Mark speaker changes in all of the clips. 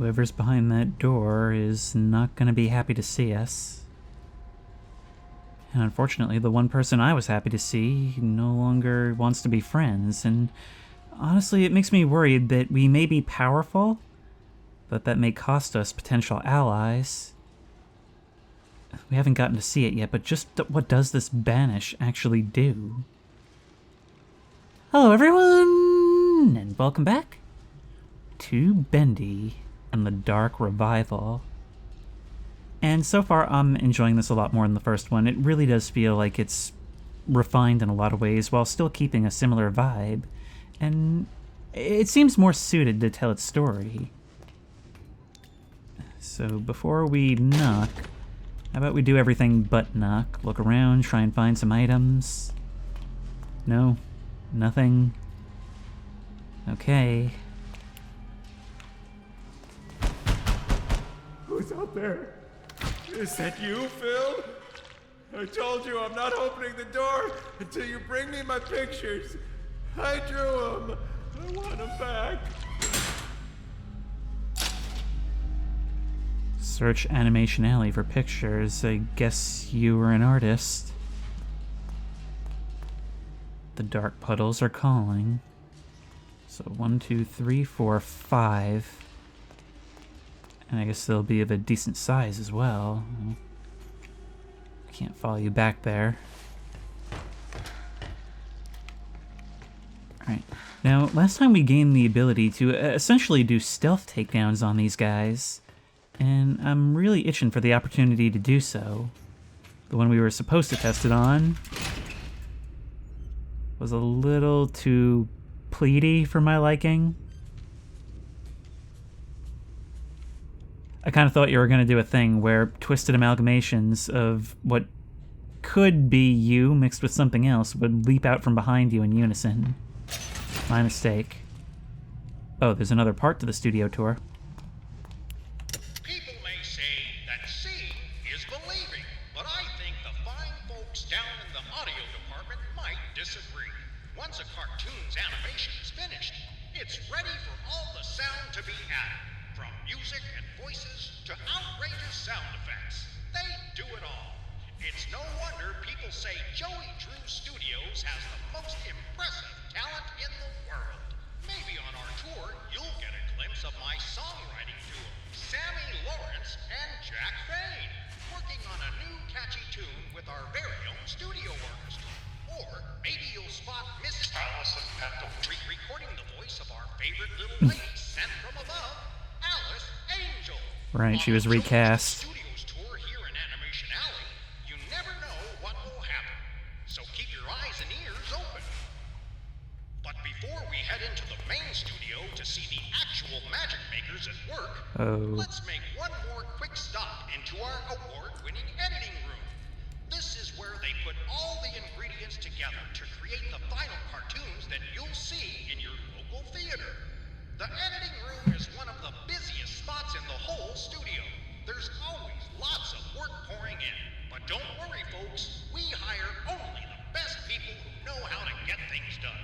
Speaker 1: Whoever's behind that door is not going to be happy to see us. And unfortunately, the one person I was happy to see no longer wants to be friends, and honestly, it makes me worried that we may be powerful, but that may cost us potential allies. We haven't gotten to see it yet, but just what does this banish actually do? Hello everyone, and welcome back to Bendy and the Dark Revival. And so far, I'm enjoying this a lot more than the first one. It really does feel like it's refined in a lot of ways while still keeping a similar vibe. And it seems more suited to tell its story. So before we knock, how about we do everything but knock? Look around, try and find some items. No? Nothing? Okay.
Speaker 2: Who's out there? Is that you, Phil? I told you I'm not opening the door until you bring me my pictures. I drew them. I want them back.
Speaker 1: Search Animation Alley for pictures. I guess you were an artist. The dark puddles are calling. So 1, 2, 3, 4, 5. And I guess they'll be of a decent size as well. I can't follow you back there. Alright. Now, last time we gained the ability to essentially do stealth takedowns on these guys. And I'm really itching for the opportunity to do so. The one we were supposed to test it on was a little too pleaty for my liking. I kind of thought you were going to do a thing where twisted amalgamations of what could be you mixed with something else would leap out from behind you in unison. My mistake. Oh, there's another part to the studio tour.
Speaker 3: People may say that seeing is believing, but I think the fine folks down in the audio department might disagree. Once a cartoon's animation is finished, it's ready for all the sound to be added. From music and voices to outrageous sound effects, they do it all. It's no wonder people say Joey Drew Studios has the most impressive talent in the world. Maybe on our tour, you'll get a glimpse of my songwriting duo, Sammy Lawrence and Jack Bain, working on a new catchy tune with our very own studio orchestra. Or maybe you'll spot Miss Alice recording the voice of our favorite little lady sent from above, Alice Angel.
Speaker 1: Right, she was recast.
Speaker 3: Studios tour here in Animation Alley, you never know what will happen. So keep your eyes and ears open. But before we head into the main studio to see the actual magic makers at work, let's make one more quick stop into our award-winning editing room. This is where they put all the ingredients together to create the final cartoons that you'll see in your local theater. The editing room is one of the busiest spots in the whole studio. There's always lots of work pouring in. But don't worry, folks. We hire only the best people who know how to get things done.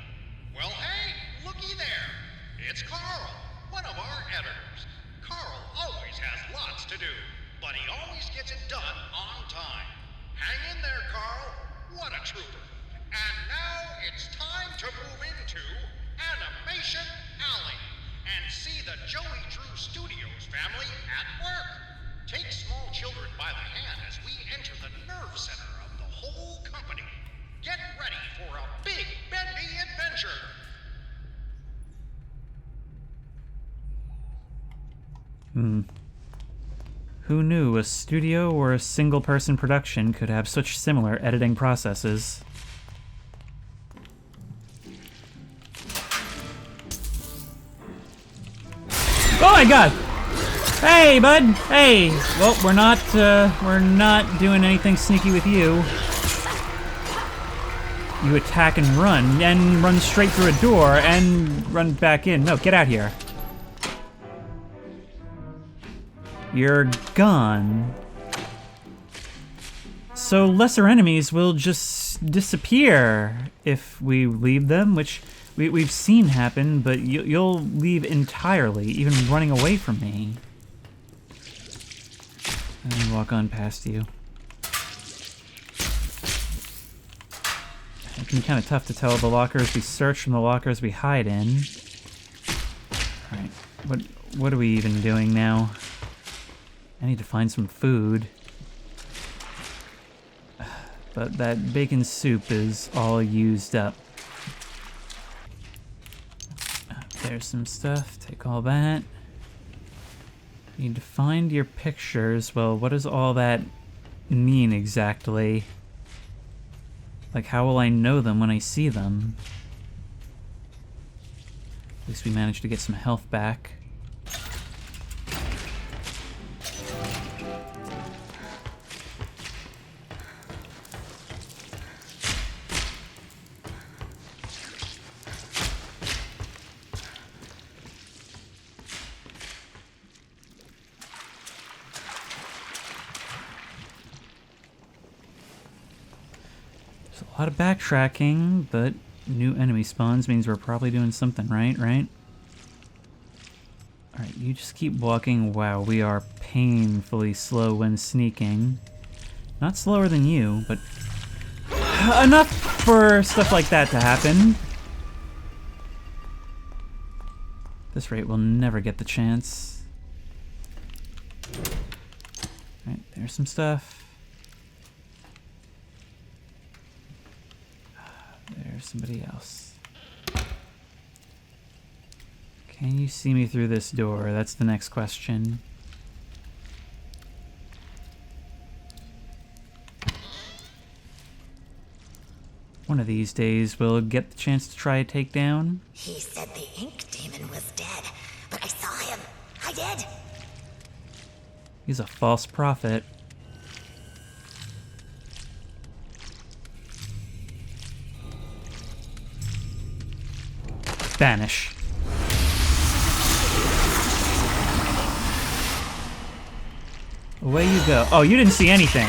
Speaker 3: Well, hey, looky there. It's Carl, one of our editors. Carl always has lots to do, but he always gets it done on time. Hang in there, Carl. What a trooper. And now it's time to move into Animation Alley and see the Joey Drew Studios family at work. Take small children by the hand as we enter the nerve center of the whole company. Get ready for a big Bendy adventure.
Speaker 1: Who knew a studio or a single-person production could have such similar editing processes? Oh my god! Hey, bud! Hey! Well, we're not doing anything sneaky with you. You attack and run straight through a door and run back in. No, get out here. You're gone. So lesser enemies will just disappear if we leave them, which we've seen happen, but you'll leave entirely, even running away from me. And then walk on past you. It can be kind of tough to tell the lockers we search from the lockers we hide in. Alright, what are we even doing now? I need to find some food. But that bacon soup is all used up. There's some stuff. Take all that. Need to find your pictures. Well, what does all that mean exactly? Like, how will I know them when I see them? At least we managed to get some health back. A lot of backtracking, but new enemy spawns means we're probably doing something right? Alright, you just keep walking. Wow, we are painfully slow when sneaking. Not slower than you, but enough for stuff like that to happen. At this rate, we'll never get the chance. Alright, there's some stuff. There's somebody else. Can you see me through this door? That's the next question. One of these days we'll get the chance to try a takedown.
Speaker 4: He said the ink demon was dead, but I saw him. I did.
Speaker 1: He's a false prophet. Vanish. Away you go. Oh, you didn't see anything.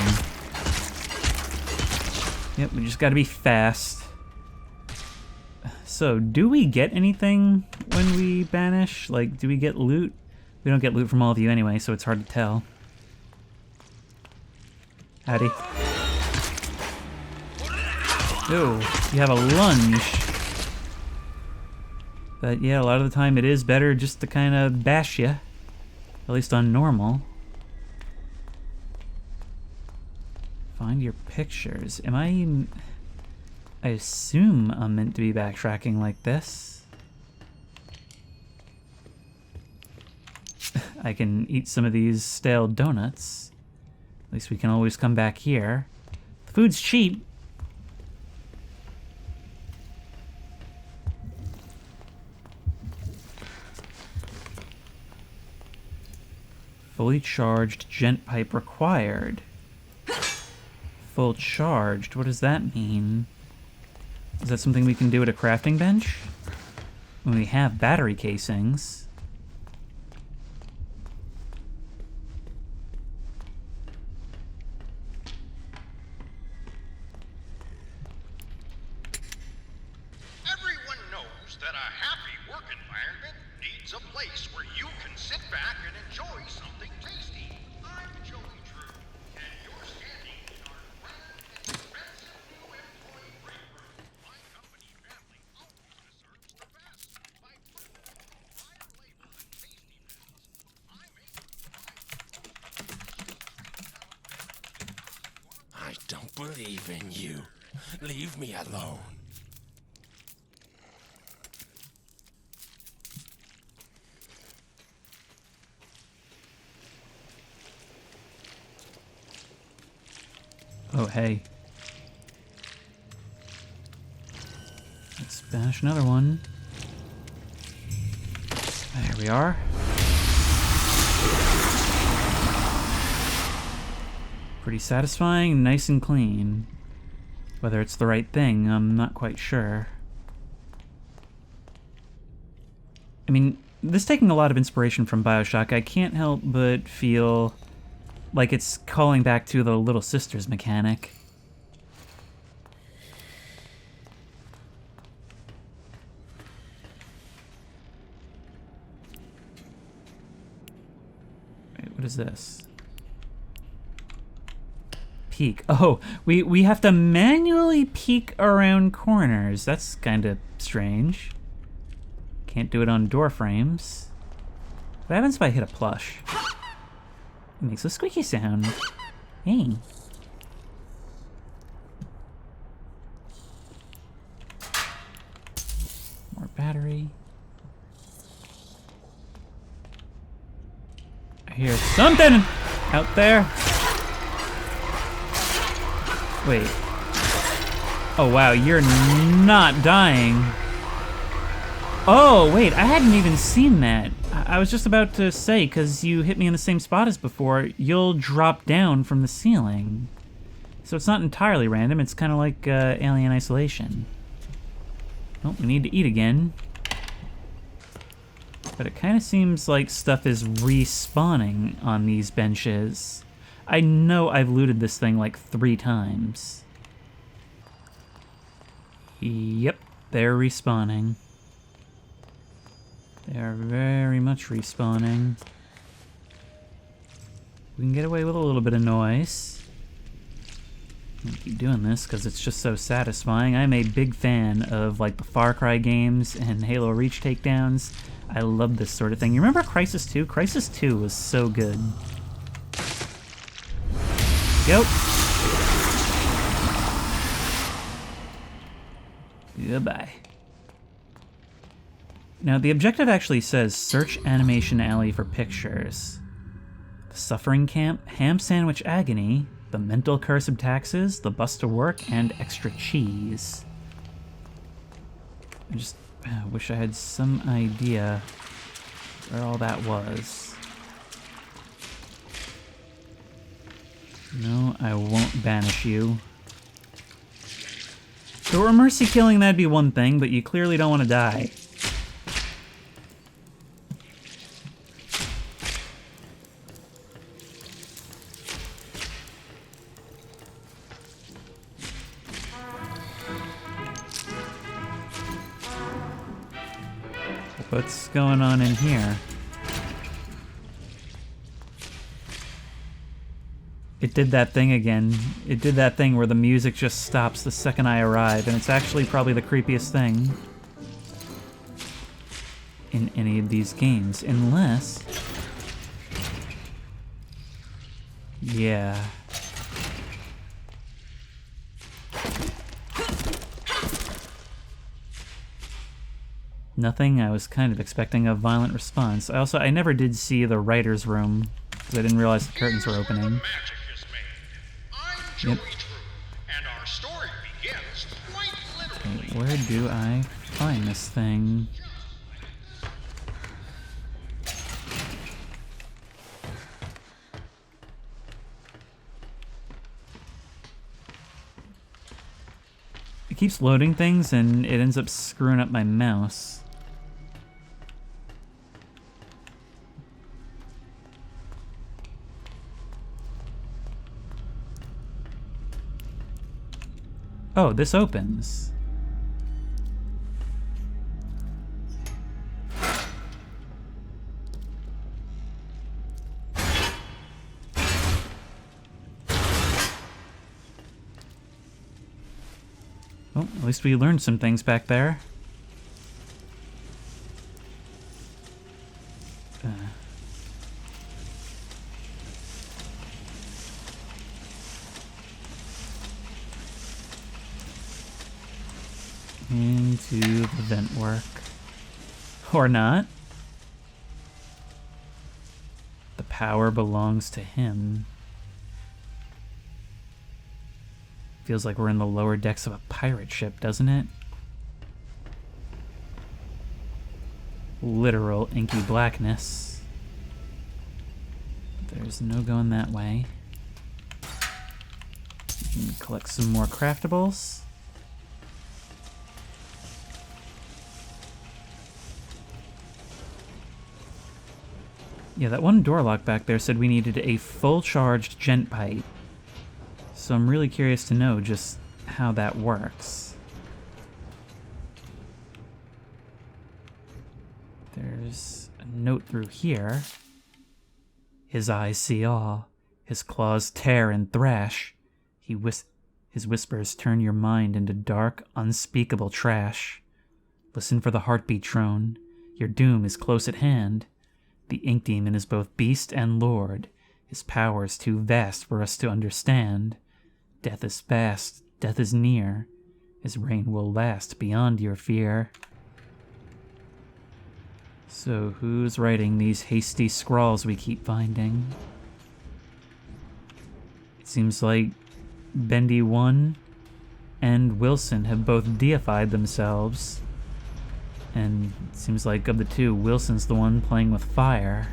Speaker 1: Yep, we just gotta be fast. So, do we get anything when we banish? Like, do we get loot? We don't get loot from all of you anyway, so it's hard to tell. Howdy. Ooh, you have a lunge. But yeah, a lot of the time it is better just to kind of bash you. At least on normal. Find your pictures. Am I assume I'm meant to be backtracking like this. I can eat some of these stale donuts. At least we can always come back here. The food's cheap. Fully charged gent pipe required. Full charged, what does that mean? Is that something we can do at a crafting bench? When we have battery casings.
Speaker 3: Everyone knows that a happy work environment needs a place where you can sit back and enjoy something tasty. I'm Joey Drew, and you're standing in our grand and expensive new employee break room. My company family always deserves the best by putting them on higher labor and tasty meals. I'm able to provide
Speaker 5: I don't believe in you. Leave me alone.
Speaker 1: Oh, hey. Let's bash another one. There we are. Pretty satisfying, nice and clean. Whether it's the right thing, I'm not quite sure. I mean, this is taking a lot of inspiration from BioShock. I can't help but feel like it's calling back to the Little Sisters mechanic. Wait, what is this? peek. Oh, we have to manually peek around corners. That's kind of strange. Can't do it on door frames. What happens if I hit a plush? It makes a squeaky sound. Hey. More battery. I hear something out there. Wait. Oh wow, you're not dying. Oh wait, I hadn't even seen that. I was just about to say, because you hit me in the same spot as before, you'll drop down from the ceiling. So it's not entirely random, it's kind of like Alien Isolation. Oh, we need to eat again. But it kind of seems like stuff is respawning on these benches. I know I've looted this thing like 3 times. Yep, they're respawning. They are very much respawning. We can get away with a little bit of noise. I'll keep doing this because it's just so satisfying. I'm a big fan of like the Far Cry games and Halo Reach takedowns. I love this sort of thing. You remember Crisis 2? Crisis 2 was so good. Go. Goodbye. Now, the objective actually says, search Animation Alley for pictures. The Suffering Camp, Ham Sandwich Agony, the Mental Curse of Taxes, the Bus to Work, and Extra Cheese. I just wish I had some idea where all that was. No, I won't banish you. If it were mercy killing, that'd be one thing, but you clearly don't want to die. What's going on in here? It did that thing again. It did that thing where the music just stops the second I arrive, and it's actually probably the creepiest thing in any of these games, unless... Yeah. Nothing. I was kind of expecting a violent response. I never did see the writer's room, because I didn't realize the curtains were opening. Yep.
Speaker 3: And our story begins quite literally.
Speaker 1: Okay, where do I find this thing? It keeps loading things and it ends up screwing up my mouse. Oh, this opens. Well, at least we learned some things back there. Into the vent work. Or not. The power belongs to him. Feels like we're in the lower decks of a pirate ship, doesn't it? Literal inky blackness. There's no going that way. We can collect some more craftables. Yeah, that one door lock back there said we needed a full-charged gent pipe. So I'm really curious to know just how that works. There's a note through here. His eyes see all. His claws tear and thrash. His whispers turn your mind into dark, unspeakable trash. Listen for the heartbeat drone. Your doom is close at hand. The ink demon is both beast and lord. His powers too vast for us to understand. Death is fast, death is near. His reign will last beyond your fear. So who's writing these hasty scrawls we keep finding? It seems like Bendy 1 and Wilson have both deified themselves. And it seems like of the two, Wilson's the one playing with fire.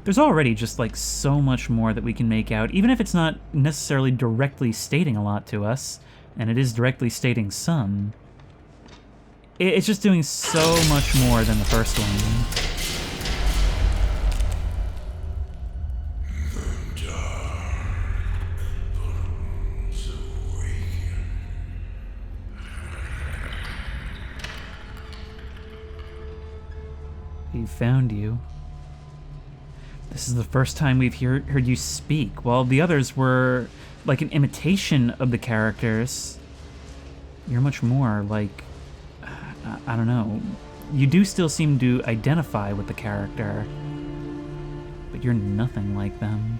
Speaker 1: There's already just like so much more that we can make out, even if it's not necessarily directly stating a lot to us, and it is directly stating some. It's just doing so much more than the first one. We found you. This is the first time we've heard you speak, while the others were like an imitation of the characters. You're much more like, I don't know. You do still seem to identify with the character, but you're nothing like them.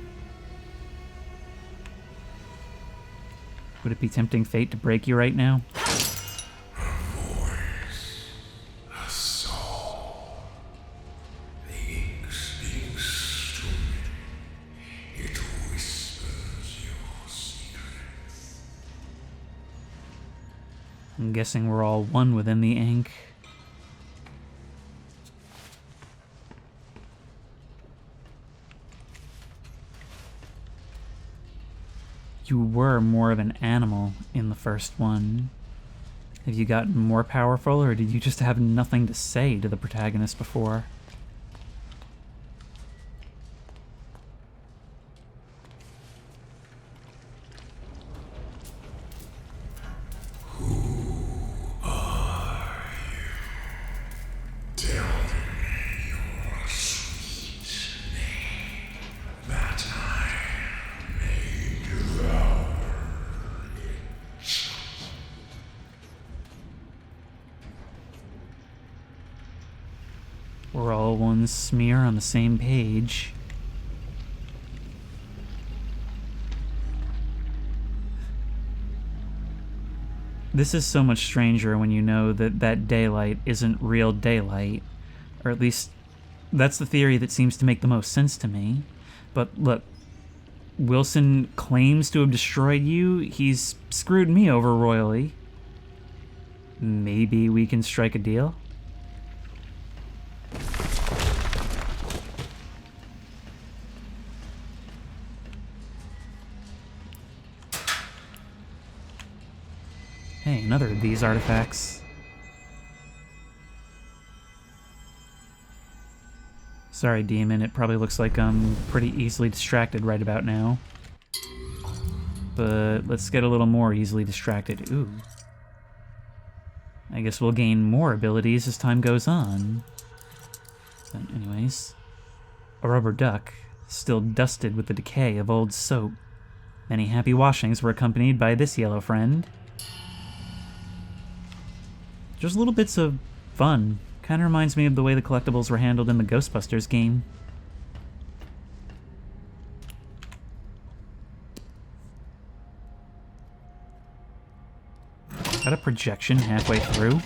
Speaker 1: Would it be tempting fate to break you right now? I'm guessing we're all one within the ink. You were more of an animal in the first one. Have you gotten more powerful, or did you just have nothing to say to the protagonist before? We're all one smear on the same page. This is so much stranger when you know that that daylight isn't real daylight. Or at least, that's the theory that seems to make the most sense to me. But look, Wilson claims to have destroyed you. He's screwed me over royally. Maybe we can strike a deal? Hey, another of these artifacts. Sorry, demon, it probably looks like I'm pretty easily distracted right about now. But let's get a little more easily distracted. Ooh. I guess we'll gain more abilities as time goes on. But anyways. A rubber duck, still dusted with the decay of old soap. Many happy washings were accompanied by this yellow friend. Just little bits of fun. Kind of reminds me of the way the collectibles were handled in the Ghostbusters game. Got a projection halfway through.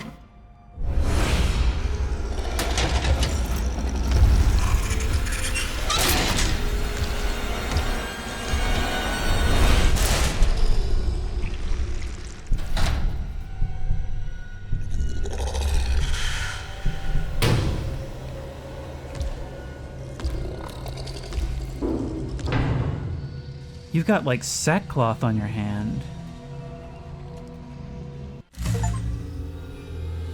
Speaker 1: You've got, like, sackcloth on your hand.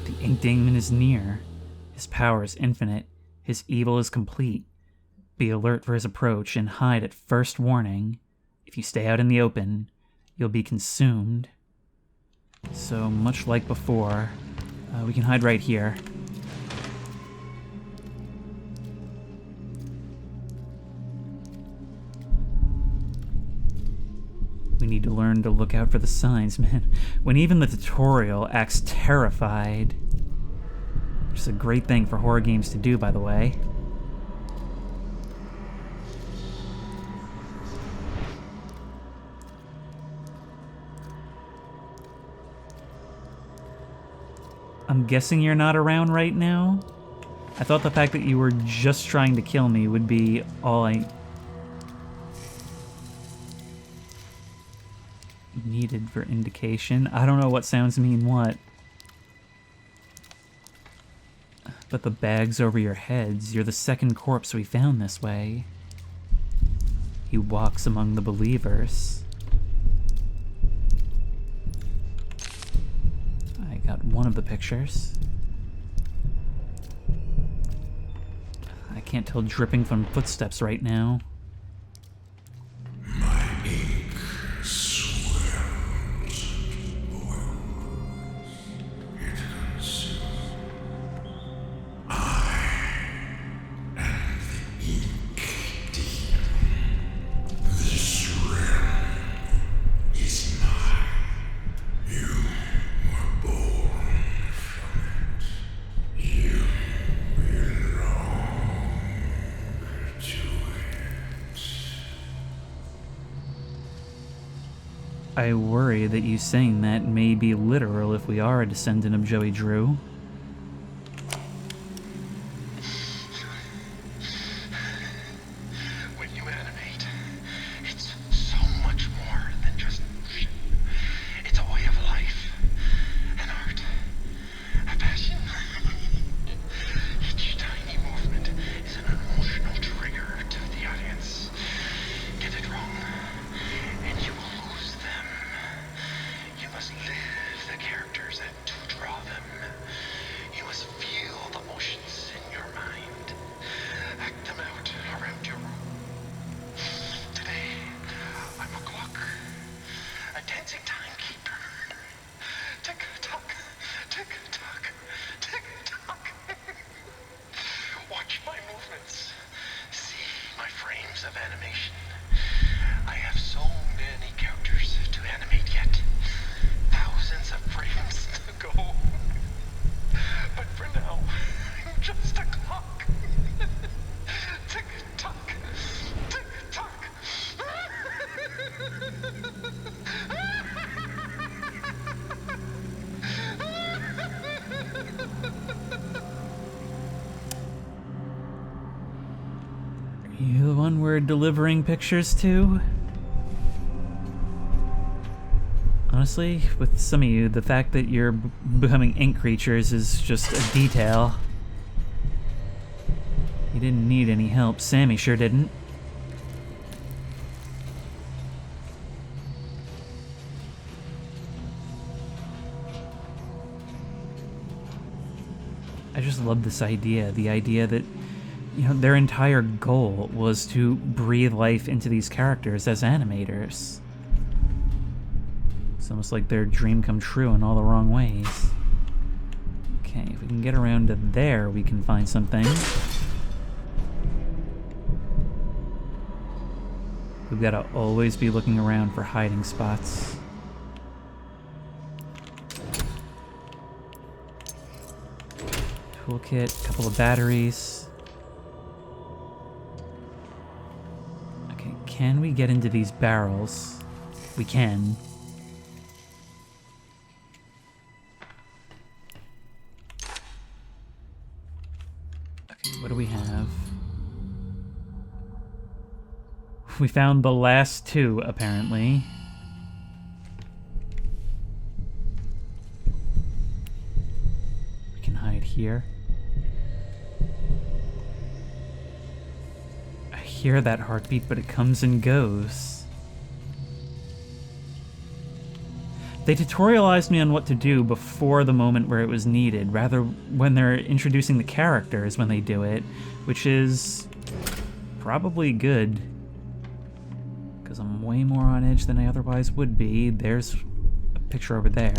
Speaker 1: The ink demon is near. His power is infinite. His evil is complete. Be alert for his approach and hide at first warning. If you stay out in the open, you'll be consumed. So, much like before, we can hide right here. need to learn to look out for the signs, man. When even the tutorial acts terrified. Which is a great thing for horror games to do, by the way. I'm guessing you're not around right now? I thought the fact that you were just trying to kill me would be all I needed for indication. I don't know what sounds mean what. But the bags over your heads, you're the second corpse we found this way. He walks among the believers. I got one of the pictures. I can't tell dripping from footsteps right now.
Speaker 6: My ink swells, boils, it consumes. I am the ink demon. This realm is mine. You were born from it. You belong to it.
Speaker 1: I worry that you saying that may be literal if we are a descendant of Joey Drew.
Speaker 3: When you animate, it's so much more than just motion. It's a way of life, an art, a passion. Each tiny movement is an emotional trigger to the audience. Get it wrong, and you will lose them. You must live the characters and to draw them. You must feel the motions in your mind. Act them out around your room. Today, I'm a clock, a dancing timekeeper. Tick tock, tick tock, tick tock. Watch my movements. See my frames of animation. I have so many characters to animate yet. Thousands of frames to go. But for now, I'm just a clock. Tick tock, tick tock.
Speaker 1: Are you the one we're delivering pictures to? Honestly, with some of you, the fact that you're becoming ink creatures is just a detail. You didn't need any help. Sammy sure didn't. I just love this idea. The idea that, you know, their entire goal was to breathe life into these characters as animators. It's almost like their dream come true in all the wrong ways. Okay, if we can get around to there, we can find something. We've got to always be looking around for hiding spots. Toolkit, a couple of batteries. Okay, can we get into these barrels? We can. Okay, what do we have? We found the last two, apparently. We can hide here. I hear that heartbeat, but it comes and goes. They tutorialized me on what to do before the moment where it was needed, rather when they're introducing the characters when they do it, which is probably good. Because I'm way more on edge than I otherwise would be. There's a picture over there.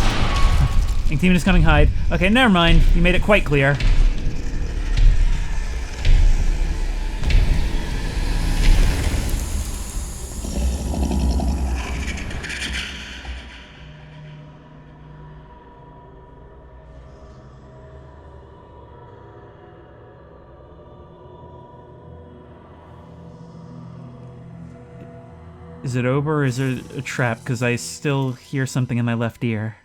Speaker 1: Ink Demon is coming, hide. Okay, never mind. You made it quite clear. Is it over or is it a trap? Because I still hear something in my left ear.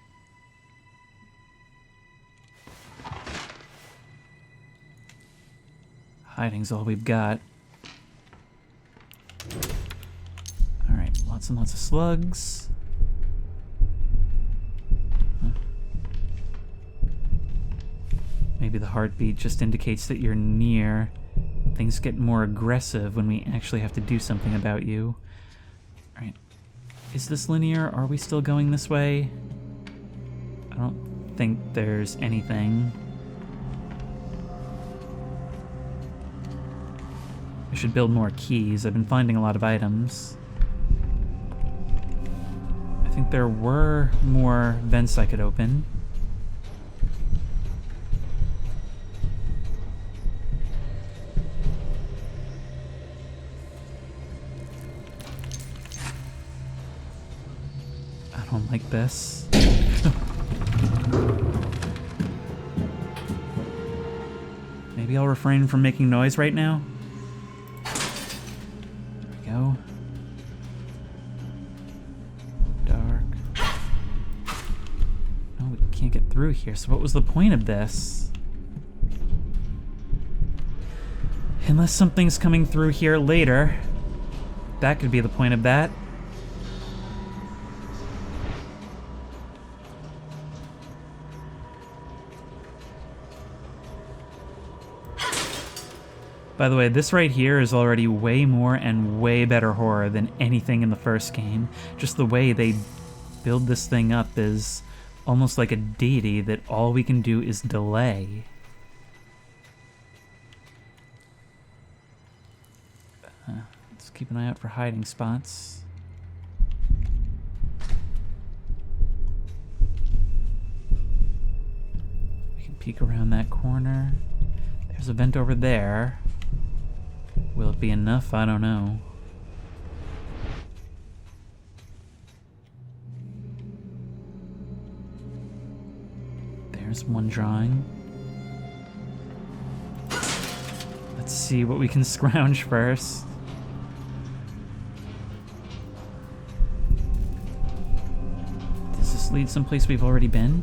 Speaker 1: Hiding's all we've got. Alright, lots and lots of slugs. Huh. Maybe the heartbeat just indicates that you're near. Things get more aggressive when we actually have to do something about you. Alright. Is this linear? Are we still going this way? I don't think there's anything. I should build more keys. I've been finding a lot of items. I think there were more vents I could open. I don't like this. Maybe I'll refrain from making noise right now. Go. Dark. No, we can't get through here, so what was the point of this? Unless something's coming through here later. That could be the point of that. By the way, this right here is already way more and way better horror than anything in the first game. Just the way they build this thing up is almost like a deity that all we can do is delay. Let's keep an eye out for hiding spots. We can peek around that corner. There's a vent over there. Will it be enough? I don't know. There's one drawing. Let's see what we can scrounge first. Does this lead someplace we've already been?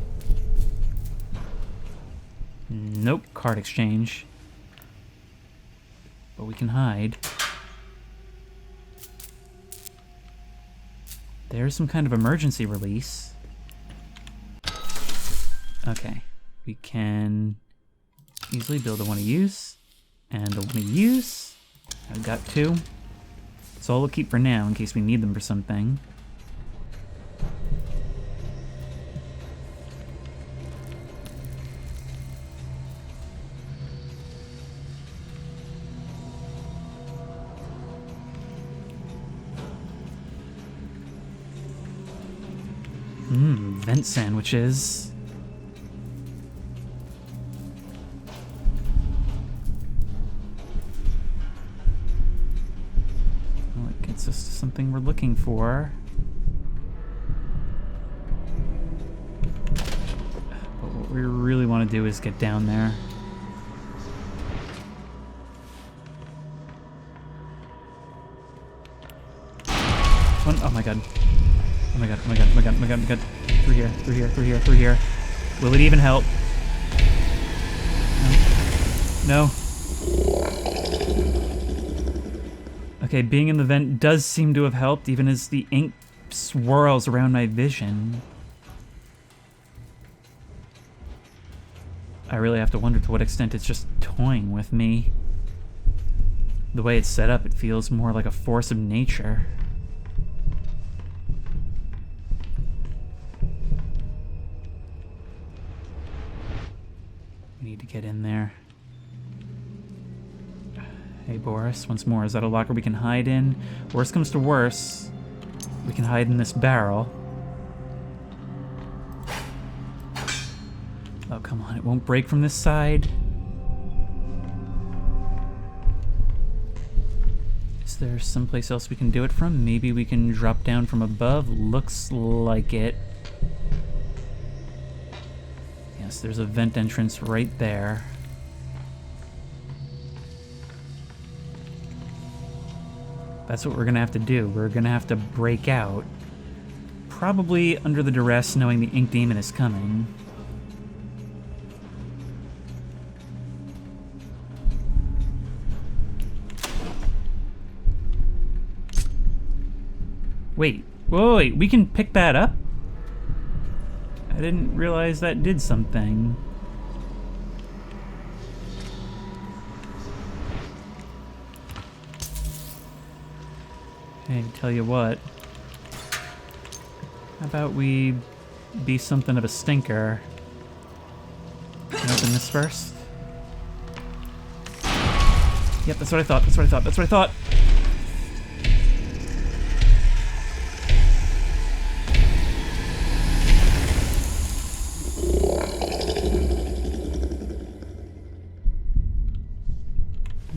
Speaker 1: Nope, card exchange. But we can hide. There's some kind of emergency release. Okay, we can easily build a one to use and a one to use. I've got two. So I'll keep for now in case we need them for something. Vent sandwiches. Well, it gets us to something we're looking for. But what we really want to do is get down there. One, oh my god. Oh my god, oh my god, oh my god, oh my god, oh my god. Through here, through here, through here, through here. Will it even help? No. No. Okay, being in the vent does seem to have helped, even as the ink swirls around my vision. I really have to wonder to what extent it's just toying with me. The way it's set up, it feels more like a force of nature. Need to get in there. Hey Boris, once more, is that a locker we can hide in? Worst comes to worst, we can hide in this barrel. Oh, come on, it won't break from this side. Is there someplace else we can do it from? Maybe we can drop down from above? Looks like it. Yes, there's a vent entrance right there. That's what we're gonna have to do. We're gonna have to break out. Probably under the duress knowing the ink demon is coming. Wait, wait, we can pick that up? I didn't realize that did something. Hey, tell you what. How about we be something of a stinker? Can I open this first? Yep, that's what I thought, that's what I thought, that's what I thought!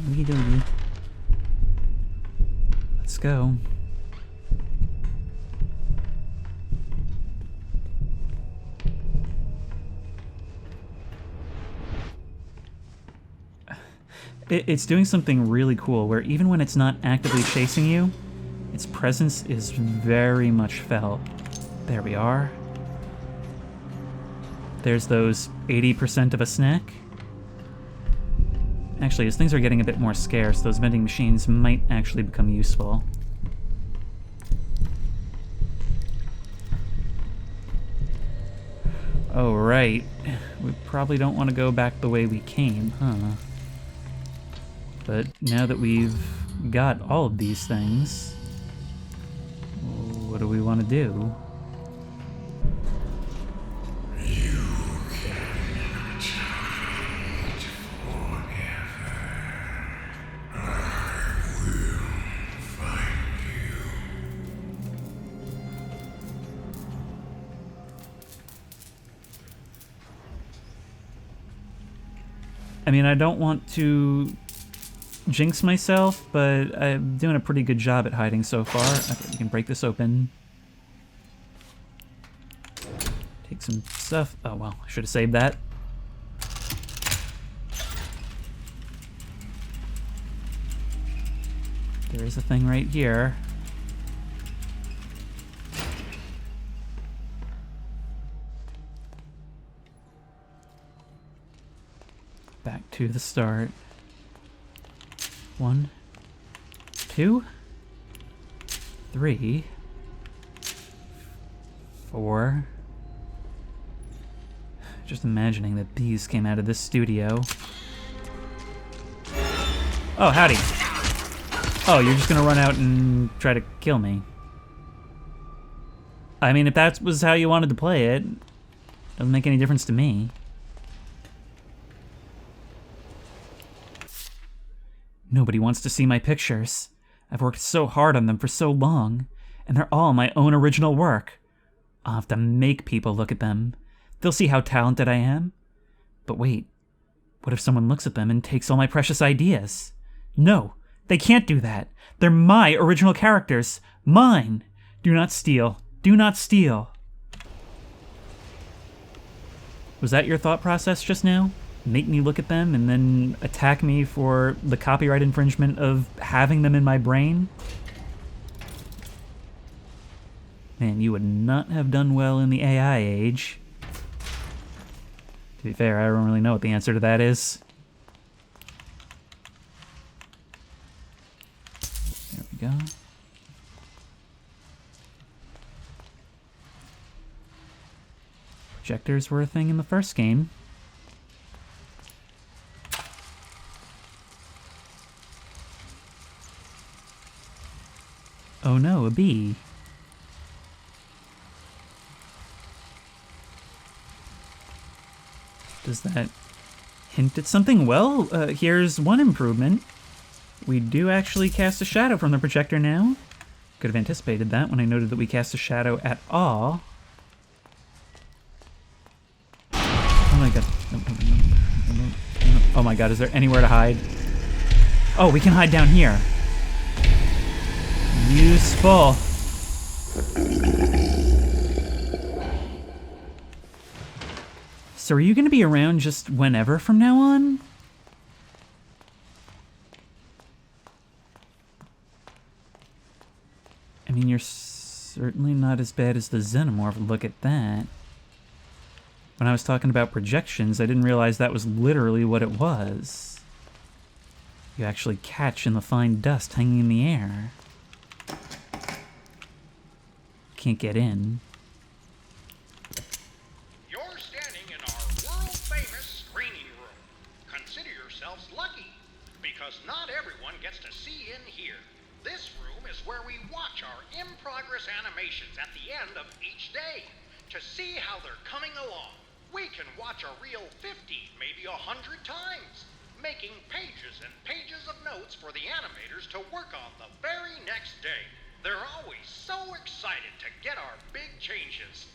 Speaker 1: Okie dokie. Let's go. It's doing something really cool where even when it's not actively chasing you, its presence is very much felt. There we are. There's those 80% of a snack. Actually, as things are getting a bit more scarce, those vending machines might actually become useful. Oh, right. We probably don't want to go back the way we came, huh? But now that we've got all of these things, what do we want to do?
Speaker 6: You cannot hide forever. I will find you.
Speaker 1: I mean, I don't want to jinx myself, but I'm doing a pretty good job at hiding so far. Okay, we can break this open. Take some stuff. Oh, well, I should have saved that. There is a thing right here. Back to the start. 1, 2, 3, 4. Just imagining that these came out of this studio. Oh, howdy. Oh, you're just gonna run out and try to kill me. I mean, if that was how you wanted to play it, doesn't make any difference to me. Nobody wants to see my pictures. I've worked so hard on them for so long, and they're all my own original work. I'll have to make people look at them. They'll see how talented I am. But wait, what if someone looks at them and takes all my precious ideas? No, they can't do that. They're my original characters. Mine. Do not steal. Do not steal. Was that your thought process just now? Make me look at them and then attack me for the copyright infringement of having them in my brain? Man, you would not have done well in the AI age. To be fair, I don't really know what the answer to that is. There we go. Projectors were a thing in the first game. Oh no, a bee. Does that hint at something? Well, here's one improvement. We do actually cast a shadow from the projector now. Could have anticipated that when I noted that we cast a shadow at all. Oh my god. Oh my god, is there anywhere to hide? Oh, we can hide down here. Useful. So are you going to be around just whenever from now on? mean, you're certainly not as bad as the xenomorph. Look at that. When I was talking about projections, I didn't realize that was literally what it was. You actually catch in the fine dust hanging in the air. Can't get in.
Speaker 3: You're standing in our world-famous screening room. Consider yourselves lucky, because not everyone gets to see in here. This room is where we watch our in-progress animations at the end of each day. To see how they're coming along, we can watch a reel 50, maybe 100 times, making pages and pages of notes for the animators to work on the very next day. They're always so excited to get our big changes.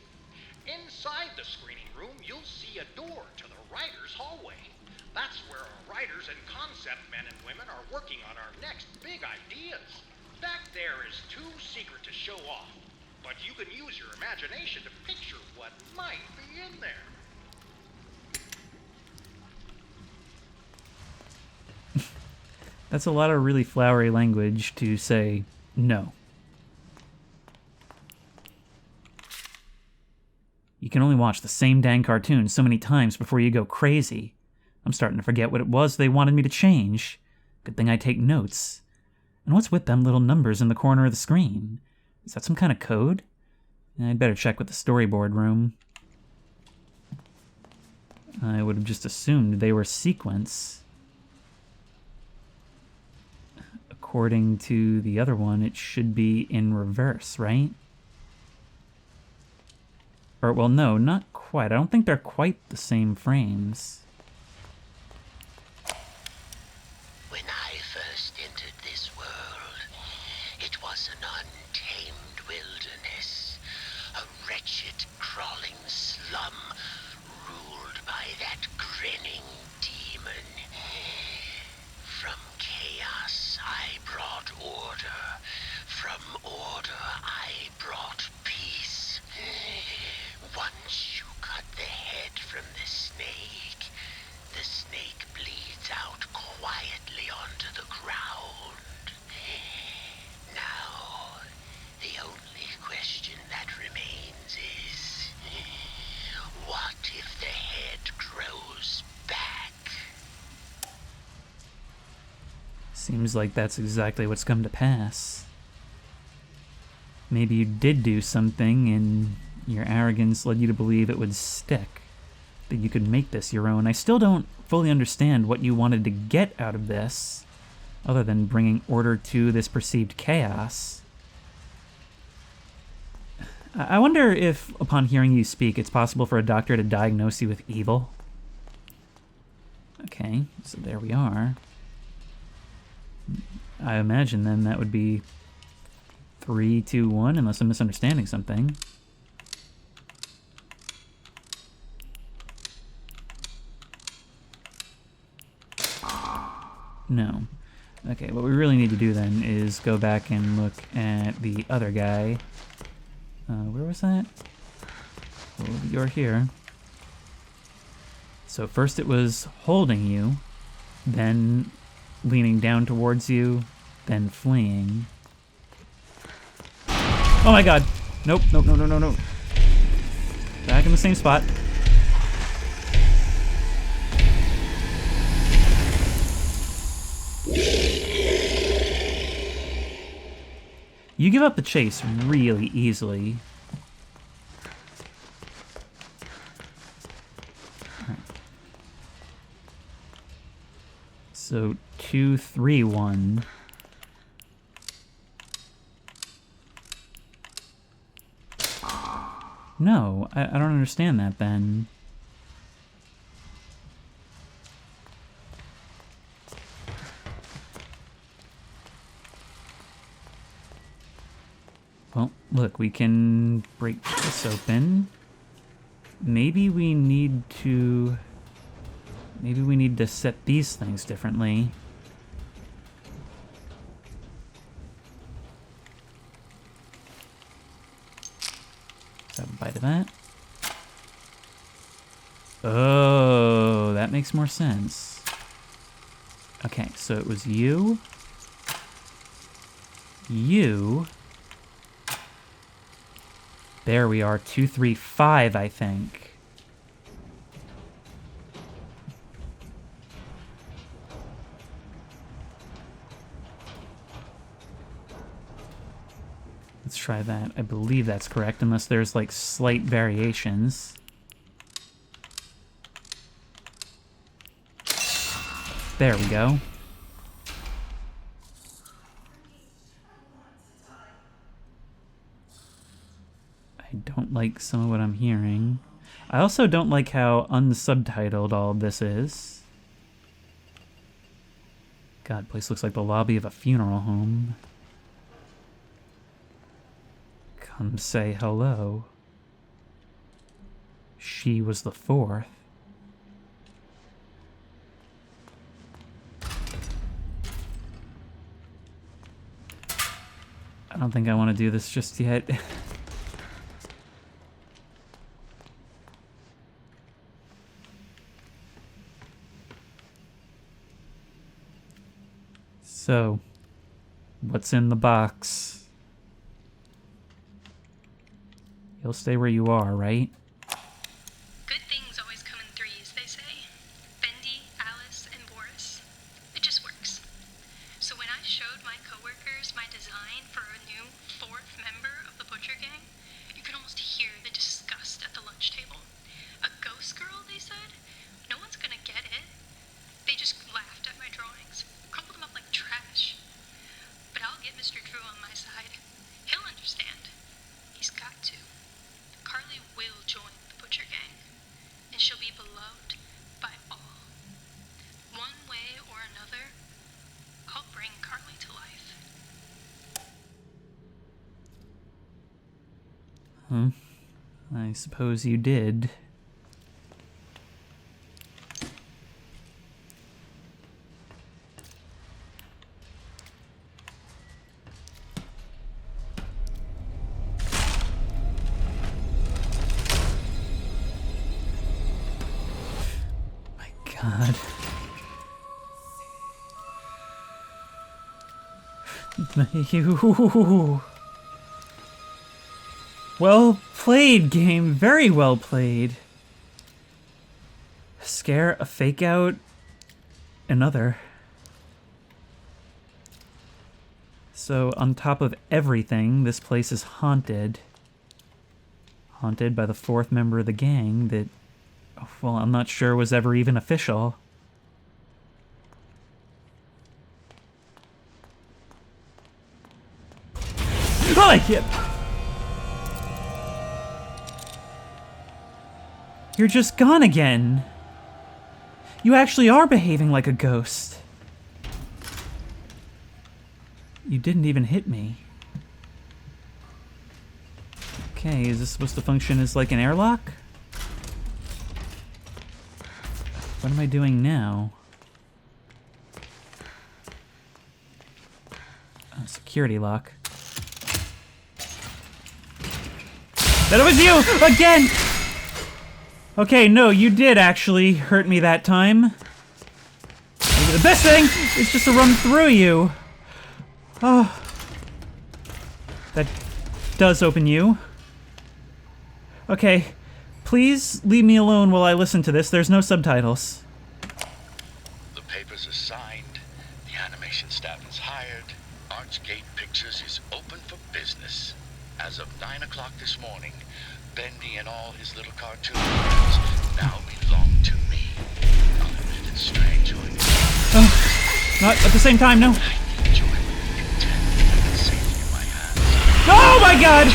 Speaker 3: Inside the screening room, you'll see a door to the writer's hallway. That's where our writers and concept men and women are working on our next big ideas. Back there is too secret to show off, but you can use your imagination to picture what might be in there.
Speaker 1: That's a lot of really flowery language to say no. You can only watch the same dang cartoon so many times before you go crazy. I'm starting to forget what it was they wanted me to change. Good thing I take notes. And what's with them little numbers in the corner of the screen? Is that some kind of code? I'd better check with the storyboard room. I would have just assumed they were sequence. According to the other one, it should be in reverse, right? Or, well, no, not quite. I don't think they're quite the same frames.
Speaker 7: When I first entered this world, it was an untamed wilderness, a wretched, crawling slum ruled by that grinning demon. From chaos I brought order, from order I brought peace. Once you cut the head from the snake bleeds out quietly onto the ground. Now, the only question that remains is, what if the head grows back?
Speaker 1: Seems like that's exactly what's come to pass. Maybe you did do something and your arrogance led you to believe it would stick, that you could make this your own. I still don't fully understand what you wanted to get out of this, other than bringing order to this perceived chaos. I wonder if, upon hearing you speak, it's possible for a doctor to diagnose you with evil. Okay, so there we are. I imagine then that would be 3, 2, 1, unless I'm misunderstanding something. No. Okay, what we really need to do then is go back and look at the other guy. Where was that? Oh, you're here. So first it was holding you, then leaning down towards you, then fleeing. Oh my god! Nope, nope, no, no, no, no. Back in the same spot. You give up the chase really easily. Right. So 2, 3, 1. No, I don't understand that then. Well, look, we can break this open. Maybe we need to set these things differently. Let's have a bite of that. Oh, that makes more sense. Okay, so it was you, There we are, 235, I think. Let's try that. I believe that's correct, unless there's like slight variations. There we go. I don't like some of what I'm hearing. I also don't like how unsubtitled all of this is. God, place looks like the lobby of a funeral home. Come say hello. She was the fourth. I don't think I want to do this just yet. So, what's in the box? You'll stay where you are, right?
Speaker 8: Good things always come in threes, they say. Bendy, Alice, and Boris. It just works. So when I showed my coworkers my design for a new fourth member of the Butcher Gang, you could almost hear the disgust at the lunch table. A ghost girl, they said? No one's gonna get it. They just laughed at my drawings, crumpled them up like trash. But I'll get Mr. Drew on my side. He'll understand. He's got to. Carly will join the Butcher Gang, and she'll be beloved by all. One way or another, I'll bring Carly to life.
Speaker 1: I suppose you did. God. Well played, game. Very well played. Scare, a fake out, another. So, on top of everything, this place is haunted. Haunted by the fourth member of the gang that, well, I'm not sure was ever even official. Oh, I can't. You're just gone again. You actually are behaving like a ghost. You didn't even hit me. Okay, is this supposed to function as like an airlock? What am I doing now? Oh, security lock. That was you! Again! Okay, no, you did actually hurt me that time. Maybe the best thing is just to run through you. Oh. That does open you. Okay, please leave me alone while I listen to this. There's no subtitles.
Speaker 9: The papers are signed, the animation staff is hired, Archgate Pictures is open for business. As of 9 o'clock this morning, Bendy and all his little cartoon friends now belong to me. It's strange,
Speaker 1: Oh, not at the same time, no. Oh my god!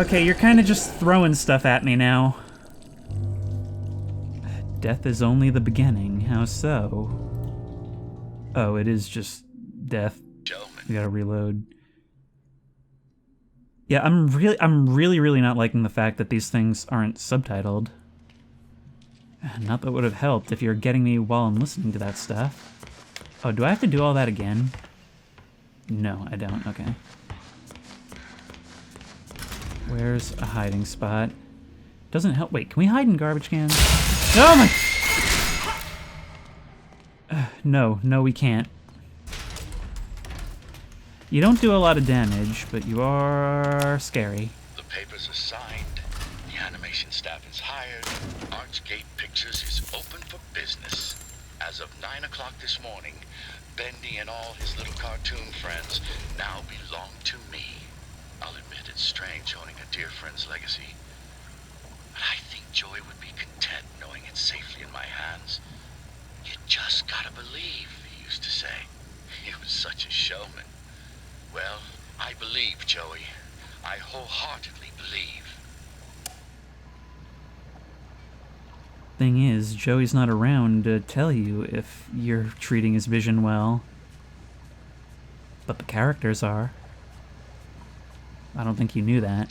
Speaker 1: Okay, you're kind of just throwing stuff at me now. Death is only the beginning. How so? Oh, it is just death. You gotta reload. Yeah, I'm really not liking the fact that these things aren't subtitled. Not that would have helped if you're getting me while I'm listening to that stuff. Oh, do I have to do all that again? No, I don't. Okay. Where's a hiding spot? Doesn't help. Wait, can we hide in garbage cans? Oh my! No, we can't. You don't do a lot of damage, but you are scary.
Speaker 9: The papers are signed. The animation staff is hired. Archgate Pictures is open for business. As of 9 o'clock this morning, Bendy and all his little cartoon friends now belong to me. I'll admit it's strange owning a dear friend's legacy. But I think Joey would be content knowing it's safely in my hands. You just gotta believe, he used to say. He was such a showman. Well, I believe, Joey. I wholeheartedly believe.
Speaker 1: Thing is, Joey's not around to tell you if you're treating his vision well. But the characters are. I don't think you knew that.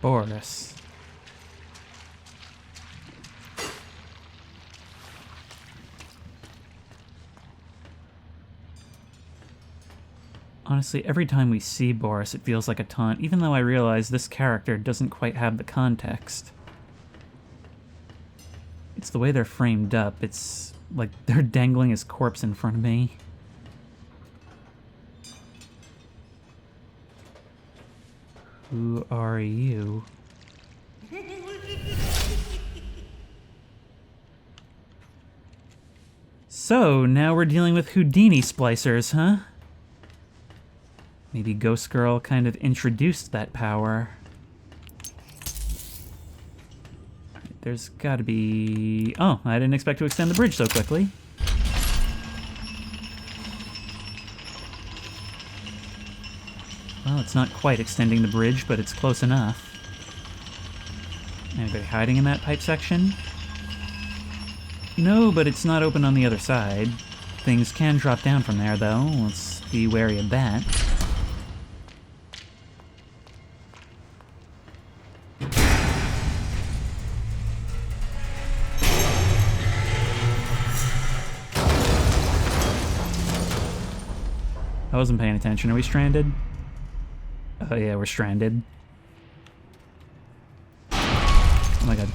Speaker 1: Boris. Honestly, every time we see Boris, it feels like a taunt, even though I realize this character doesn't quite have the context. It's the way they're framed up. It's like they're dangling his corpse in front of me. Who are you? So, now we're dealing with Houdini splicers, huh? Maybe Ghost Girl kind of introduced that power. There's gotta be... Oh, I didn't expect to extend the bridge so quickly. Well, it's not quite extending the bridge, but it's close enough. Anybody hiding in that pipe section? No, but it's not open on the other side. Things can drop down from there, though. Let's be wary of that. I wasn't paying attention. Are we stranded? Oh yeah, we're stranded. Oh my god.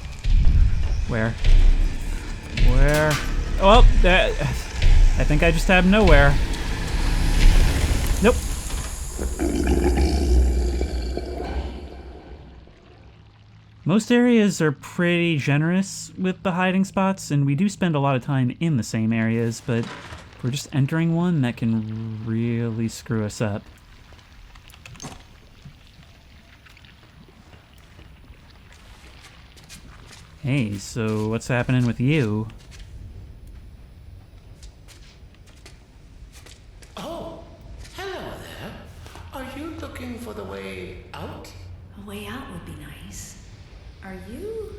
Speaker 1: Where? Where? Oh, I think I just have nowhere. Nope. Most areas are pretty generous with the hiding spots, and we do spend a lot of time in the same areas, but if we're just entering one, that can really screw us up. Hey, so what's happening with you?
Speaker 10: Oh, hello there. Are you looking for the way out?
Speaker 4: A way out would be nice. Are you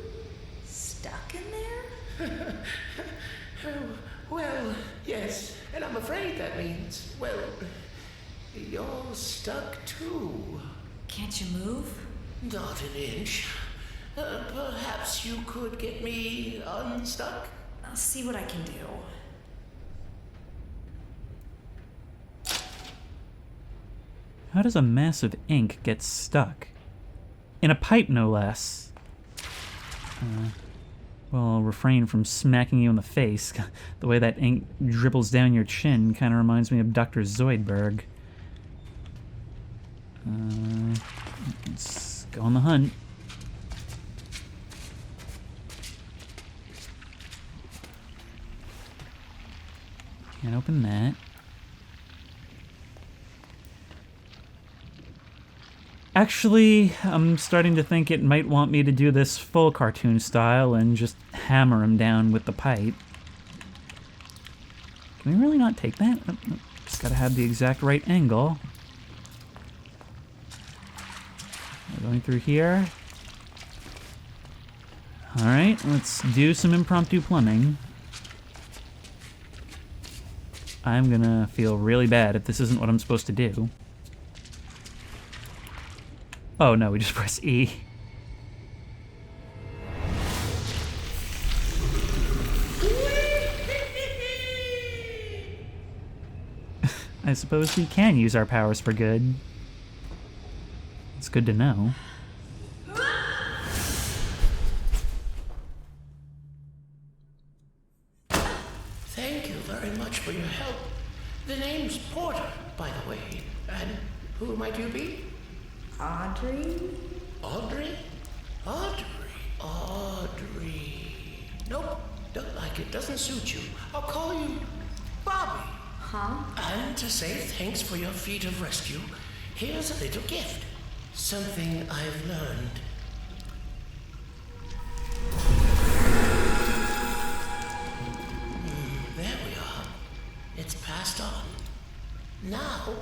Speaker 4: stuck in there?
Speaker 10: Well, yes, and I'm afraid that means, well, you're stuck too.
Speaker 4: Can't you move?
Speaker 10: Not an inch. Perhaps you could get me unstuck?
Speaker 4: I'll see what I can do.
Speaker 1: How does a mass of ink get stuck? In a pipe, no less. Well, I'll refrain from smacking you in the face. The way that ink dribbles down your chin kind of reminds me of Dr. Zoidberg. Let's go on the hunt. Can't open that. Actually, I'm starting to think it might want me to do this full cartoon style and just hammer him down with the pipe. Can we really not take that? Just gotta have the exact right angle. We're going through here. Alright, let's do some impromptu plumbing. I'm gonna feel really bad if this isn't what I'm supposed to do. Oh no, we just press E. I suppose we can use our powers for good. It's good to know.
Speaker 10: Thank you very much for your help. The name's Porter, by the way. And who might you be?
Speaker 4: Audrey?
Speaker 10: Audrey? Audrey. Nope, don't like it. Doesn't suit you. I'll call you Bobby.
Speaker 4: Huh?
Speaker 10: And to say thanks for your feat of rescue, here's a little gift. Something I've learned. There we are. It's passed on. Now,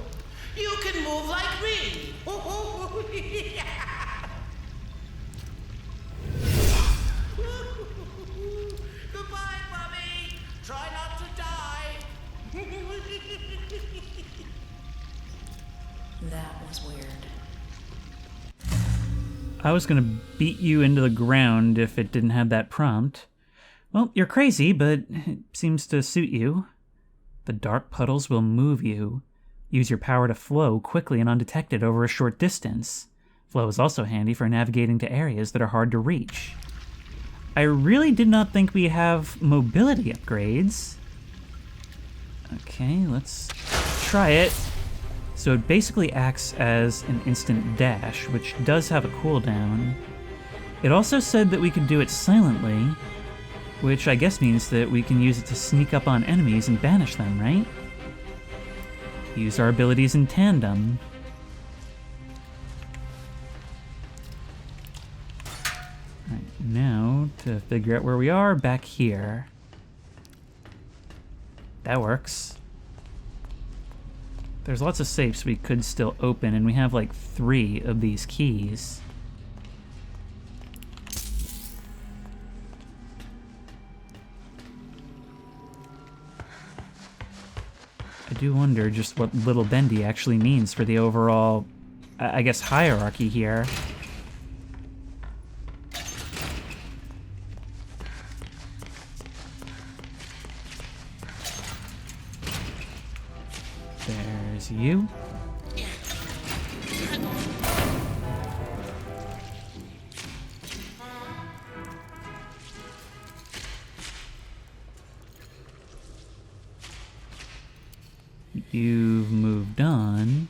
Speaker 10: you can move like me. Goodbye, Bobby. Try not to die.
Speaker 4: That was weird.
Speaker 1: I was gonna beat you into the ground if it didn't have that prompt. Well, you're crazy, but it seems to suit you. The dark puddles will move you. Use your power to flow quickly and undetected over a short distance. Flow is also handy for navigating to areas that are hard to reach. I really did not think we have mobility upgrades. Okay, let's try it. So it basically acts as an instant dash, which does have a cooldown. It also said that we could do it silently, which I guess means that we can use it to sneak up on enemies and banish them, right? Use our abilities in tandem. Right, now, to figure out where we are, back here. That works. There's lots of safes we could still open, and we have like 3 of these keys. I do wonder just what little Bendy actually means for the overall, I guess, hierarchy here. There's you. You've moved on.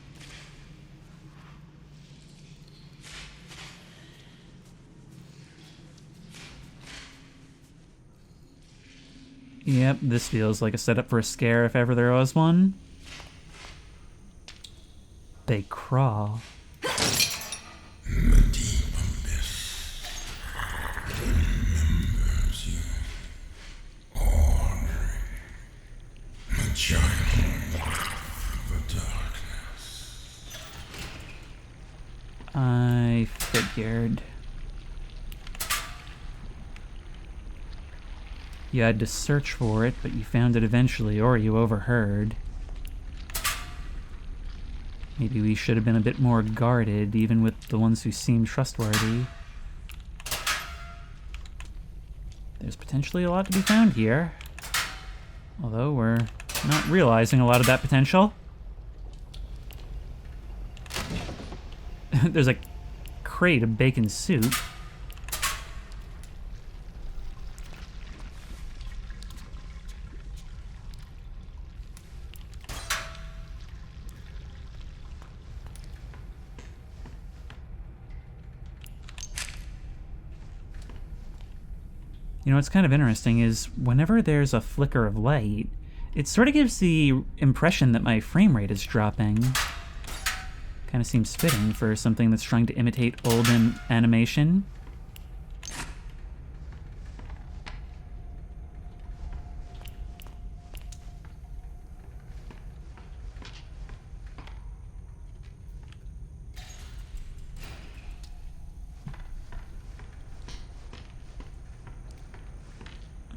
Speaker 1: Yep, this feels like a setup for a scare if ever there was one. They crawl.
Speaker 6: The deep abyss remembers you. Audrey, the giant wife of the darkness.
Speaker 1: I figured. You had to search for it, but you found it eventually, or you overheard. Maybe we should have been a bit more guarded, even with the ones who seem trustworthy. There's potentially a lot to be found here. Although we're not realizing a lot of that potential. There's a crate of bacon soup. You know, what's kind of interesting is whenever there's a flicker of light, it sort of gives the impression that my frame rate is dropping. Kind of seems fitting for something that's trying to imitate old animation.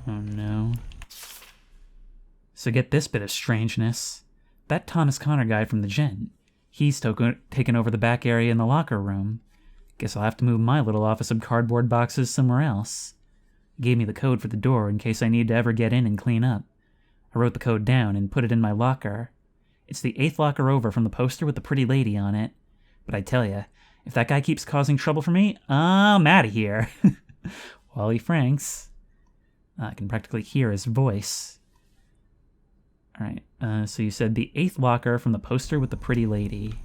Speaker 1: Oh no. So get this bit of strangeness. That Thomas Connor guy from the gent, he's taken over the back area in the locker room. Guess I'll have to move my little office of cardboard boxes somewhere else. He gave me the code for the door in case I need to ever get in and clean up. I wrote the code down and put it in my locker. It's the 8th locker over from the poster with the pretty lady on it. But I tell ya, if that guy keeps causing trouble for me, I'm out of here. Wally Franks. I can practically hear his voice. Alright, so you said the 8th locker from the poster with the pretty lady.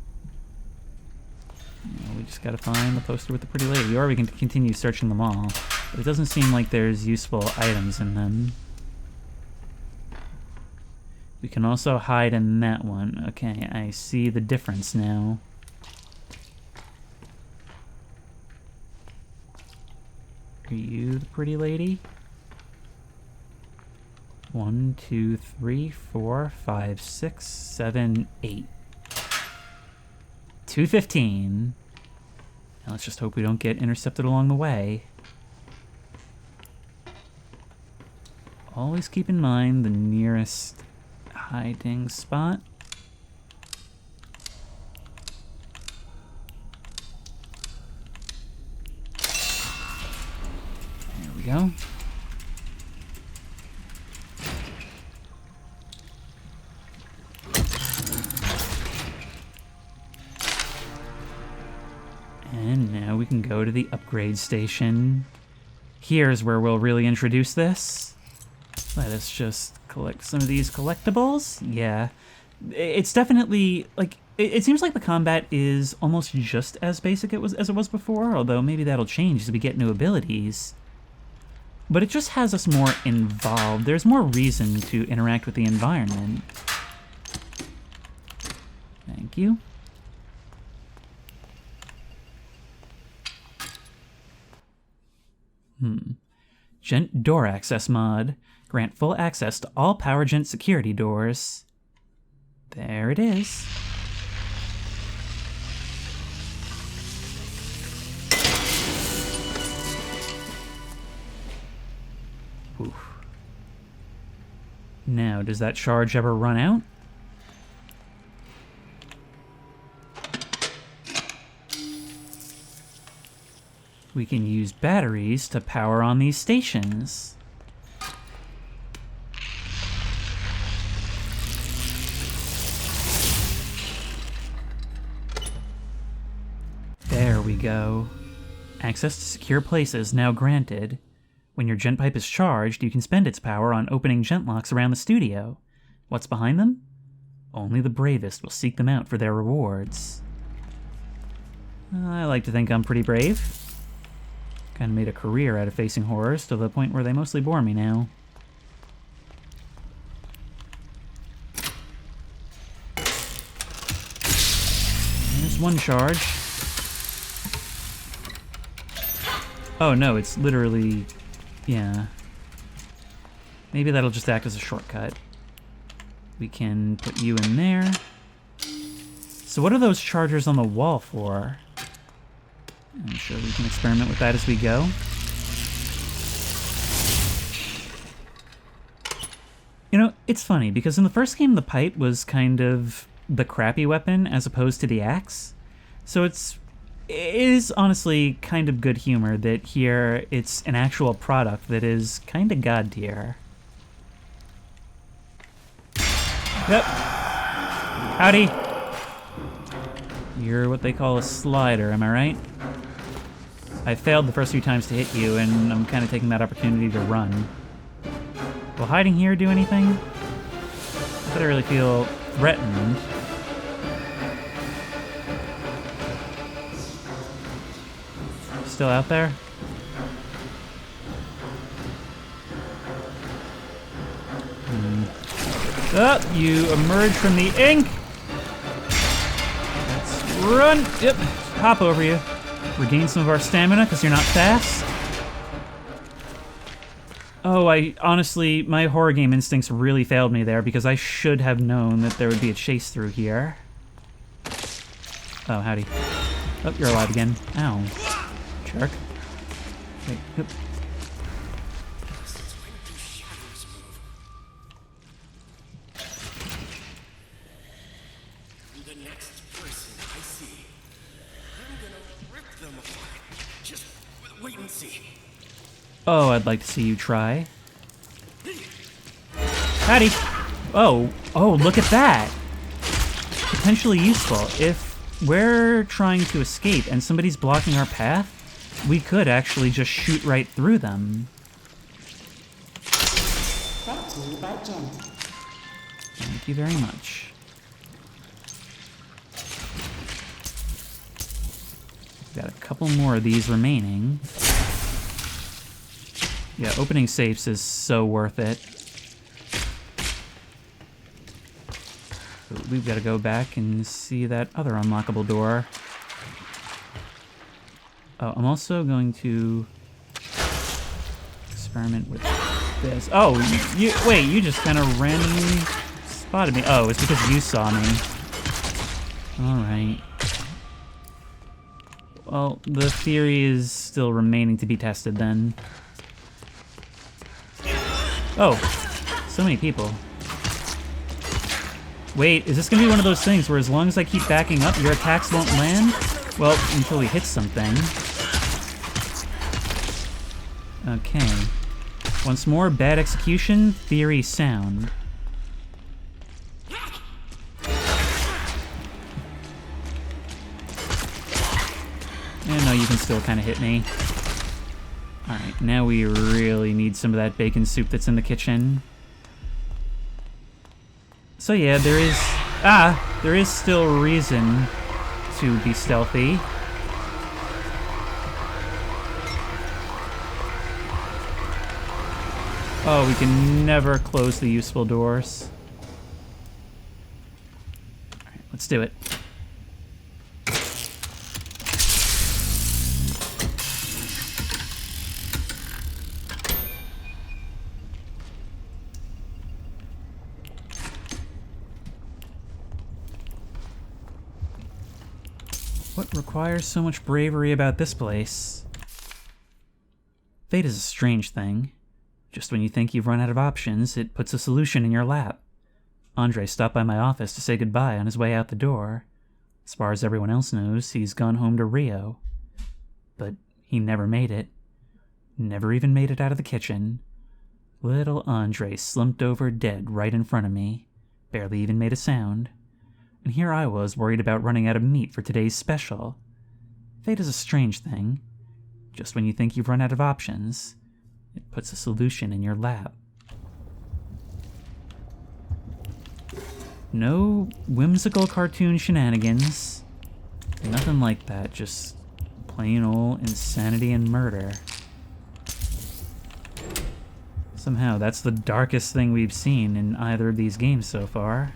Speaker 1: We just gotta find the poster with the pretty lady, or we can continue searching them all. But it doesn't seem like there's useful items in them. We can also hide in that one. Okay, I see the difference now. Are you the pretty lady? 1, 2, 3, 4, 5, 6, 7, 8. 215. Now let's just hope we don't get intercepted along the way. Always keep in mind the nearest hiding spot. There we go. And now we can go to the upgrade station. Here's where we'll really introduce this. Let us just collect some of these collectibles. Yeah. It's definitely, like, it seems like the combat is almost just as basic as it was before, although maybe that'll change as we get new abilities. But it just has us more involved. There's more reason to interact with the environment. Thank you. Gent door access mod. Grant full access to all power gent security doors. There it is. Oof. Now, does that charge ever run out? We can use batteries to power on these stations. There we go. Access to secure places now granted. When your gent pipe is charged, you can spend its power on opening gent locks around the studio. What's behind them? Only the bravest will seek them out for their rewards. I like to think I'm pretty brave. Kind of made a career out of facing horrors to the point where they mostly bore me now. There's one charge. Oh no, it's literally... yeah. Maybe that'll just act as a shortcut. We can put you in there. So what are those chargers on the wall for? I'm sure we can experiment with that as we go. You know, it's funny, because in the first game the pipe was kind of the crappy weapon as opposed to the axe. So it is honestly kind of good humor that here it's an actual product that is kind of god tier. Yep. Howdy. You're what they call a slider, am I right? I failed the first few times to hit you, and I'm kind of taking that opportunity to run. Will hiding here do anything? Not that I really feel threatened. Still out there? Oh, you emerge from the ink! Let's run! Yep, hop over you. Regain some of our stamina because you're not fast. Oh, honestly, my horror game instincts really failed me there because I should have known that there would be a chase through here. Oh, howdy. Oh, you're alive again. Ow. Jerk. Wait, yep. Oh, I'd like to see you try. Howdy. Oh, look at that. potentially useful. If we're trying to escape and somebody's blocking our path, we could actually just shoot right through them.
Speaker 11: Brought to you by Gent.
Speaker 1: Thank you very much. Got a couple more of these remaining. Yeah, opening safes is so worth it. But we've got to go back and see that other unlockable door. Oh, I'm also going to experiment with this. Oh, wait, you just kind of randomly spotted me. Oh, it's because you saw me. Alright. Well, the theory is still remaining to be tested then. Oh, so many people. Wait, is this gonna be one of those things where as long as I keep backing up, your attacks won't land? Well, until we hit something. Okay. Once more, bad execution, theory sound. And no, you can still kind of hit me. Alright, now we really need some of that bacon soup that's in the kitchen. So yeah, there is still reason to be stealthy. Oh, we can never close the useful doors. Alright, let's do it. What requires so much bravery about this place? Fate is a strange thing. Just when you think you've run out of options, it puts a solution in your lap. Andre stopped by my office to say goodbye on his way out the door. As far as everyone else knows, he's gone home to Rio. But he never made it. Never even made it out of the kitchen. Little Andre slumped over dead right in front of me. Barely even made a sound. And here I was worried about running out of meat for today's special. Fate is a strange thing. Just when you think you've run out of options, it puts a solution in your lap. No whimsical cartoon shenanigans. Nothing like that, just plain old insanity and murder. Somehow, that's the darkest thing we've seen in either of these games so far.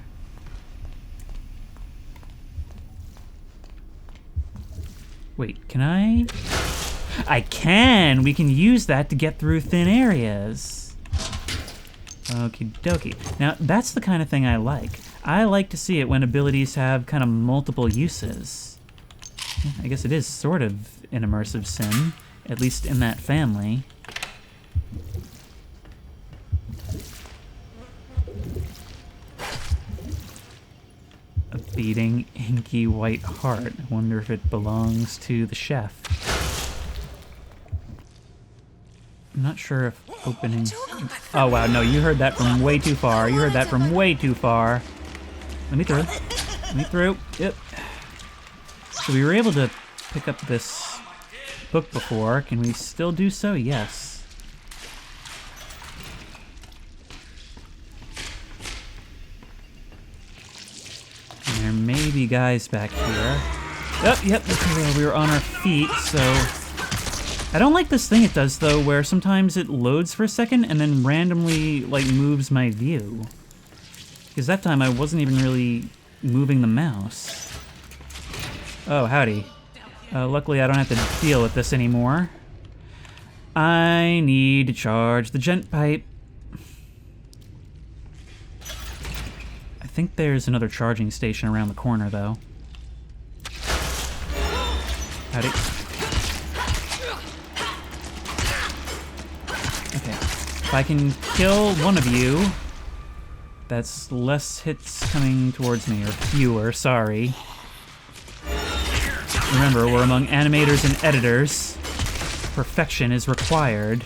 Speaker 1: Wait, can I? I can! We can use that to get through thin areas. Okie dokie. Now, that's the kind of thing I like. I like to see it when abilities have kind of multiple uses. I guess it is sort of an immersive sim, at least in that family. A beating, inky white heart. I wonder if it belongs to the chef. I'm not sure if opening... Oh wow, no, you heard that from way too far. You heard that from way too far. Let me through. Let me through. Yep. So we were able to pick up this book before. Can we still do so? Yes. There may be guys back here. Oh, yep, we were on our feet, so... I don't like this thing it does, though, where sometimes it loads for a second and then randomly, like, moves my view. Because that time I wasn't even really moving the mouse. Oh, howdy. Luckily I don't have to deal with this anymore. I need to charge the gent pipe. I think there's another charging station around the corner, though. Howdy. Okay. If I can kill one of you, that's less hits coming towards me, or fewer, sorry. Remember, we're among animators and editors. Perfection is required.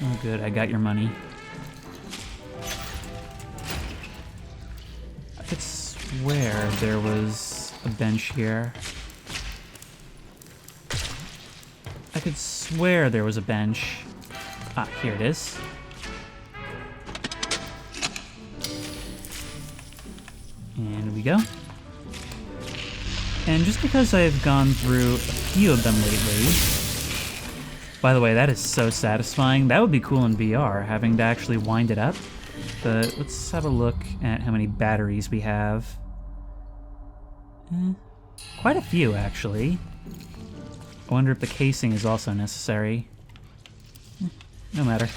Speaker 1: Oh good, I got your money. I could swear there was a bench here. I could swear there was a bench. Ah, here it is. And we go. And just because I've gone through a few of them lately... By the way, that is so satisfying. That would be cool in VR, having to actually wind it up. But let's have a look at how many batteries we have. Quite a few, actually. I wonder if the casing is also necessary. No matter.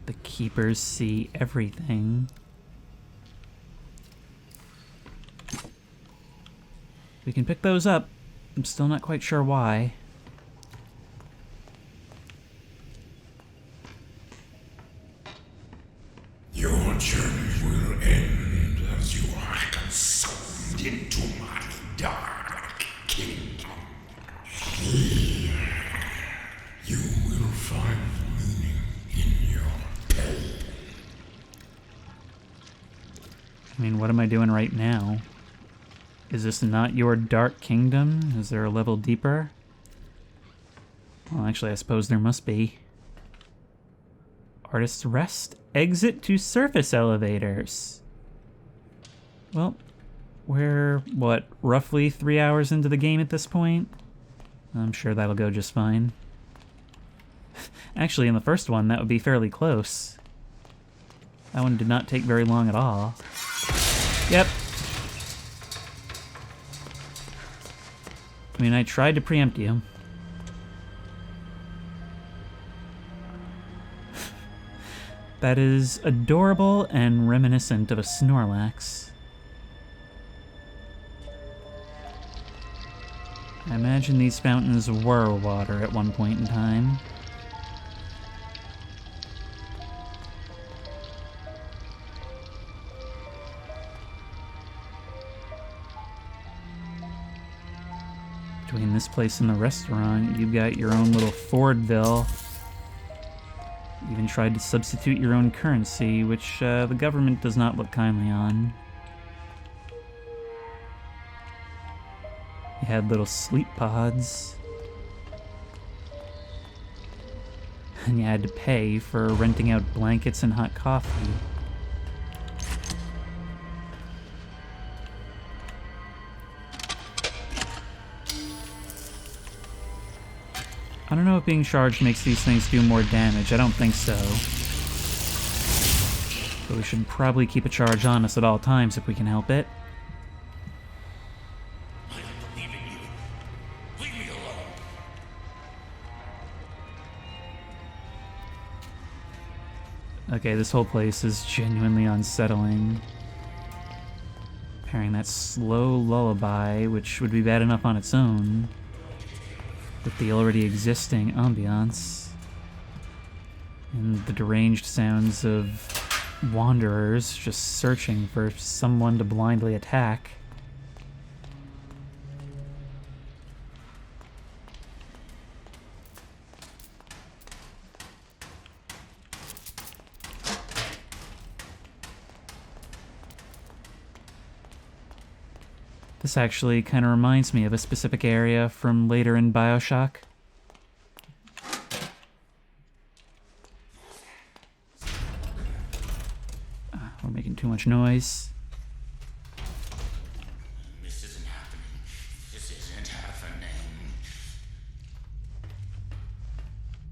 Speaker 1: The keepers see everything. We can pick those up. I'm still not quite sure why.
Speaker 6: Your journey will end as you are consumed into my dark kingdom. Here, you will find meaning in your pain.
Speaker 1: I mean, what am I doing right now? Is this not your dark kingdom? Is there a level deeper? Well, actually, I suppose there must be. Artist's Rest. Exit to surface elevators. Well, we're, what, roughly 3 hours into the game at this point? I'm sure that'll go just fine. Actually, in the first one, that would be fairly close. That one did not take very long at all. Yep. I mean, I tried to preempt you. That is adorable and reminiscent of a Snorlax. I imagine these fountains were water at one point in time. Between this place and the restaurant, you've got your own little Fordville. You even tried to substitute your own currency, which the government does not look kindly on. You had little sleep pods. And you had to pay for renting out blankets and hot coffee. I don't know if being charged makes these things do more damage. I don't think so. But we should probably keep a charge on us at all times if we can help it.
Speaker 6: I don't believe in you. Leave me alone.
Speaker 1: Okay, this whole place is genuinely unsettling. Pairing that slow lullaby, which would be bad enough on its own, with the already existing ambiance, and the deranged sounds of wanderers just searching for someone to blindly attack. This actually kind of reminds me of a specific area from later in BioShock. We're making too much noise.
Speaker 6: This isn't happening. This isn't happening.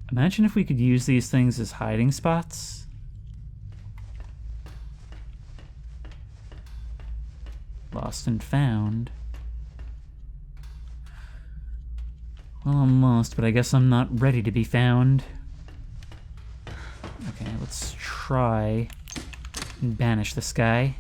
Speaker 1: Imagine if we could use these things as hiding spots. Lost and found. Well, almost, but I guess I'm not ready to be found. Okay, let's try and banish this guy.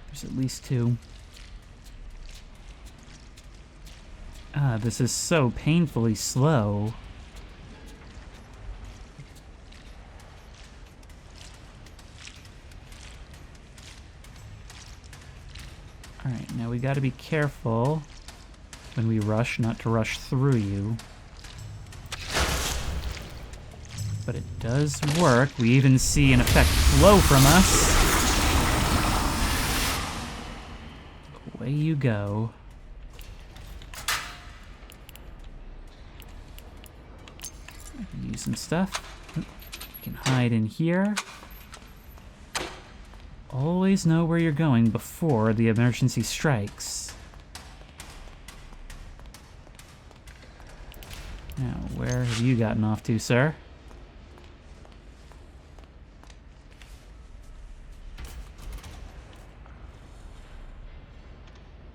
Speaker 1: There's at least two. Ah, this is so painfully slow. Alright, now we gotta be careful when we rush, not to rush through you. But it does work. We even see an effect flow from us. Away you go. I can use some stuff. We can hide in here. Always know where you're going before the emergency strikes. Now, where have you gotten off to, sir?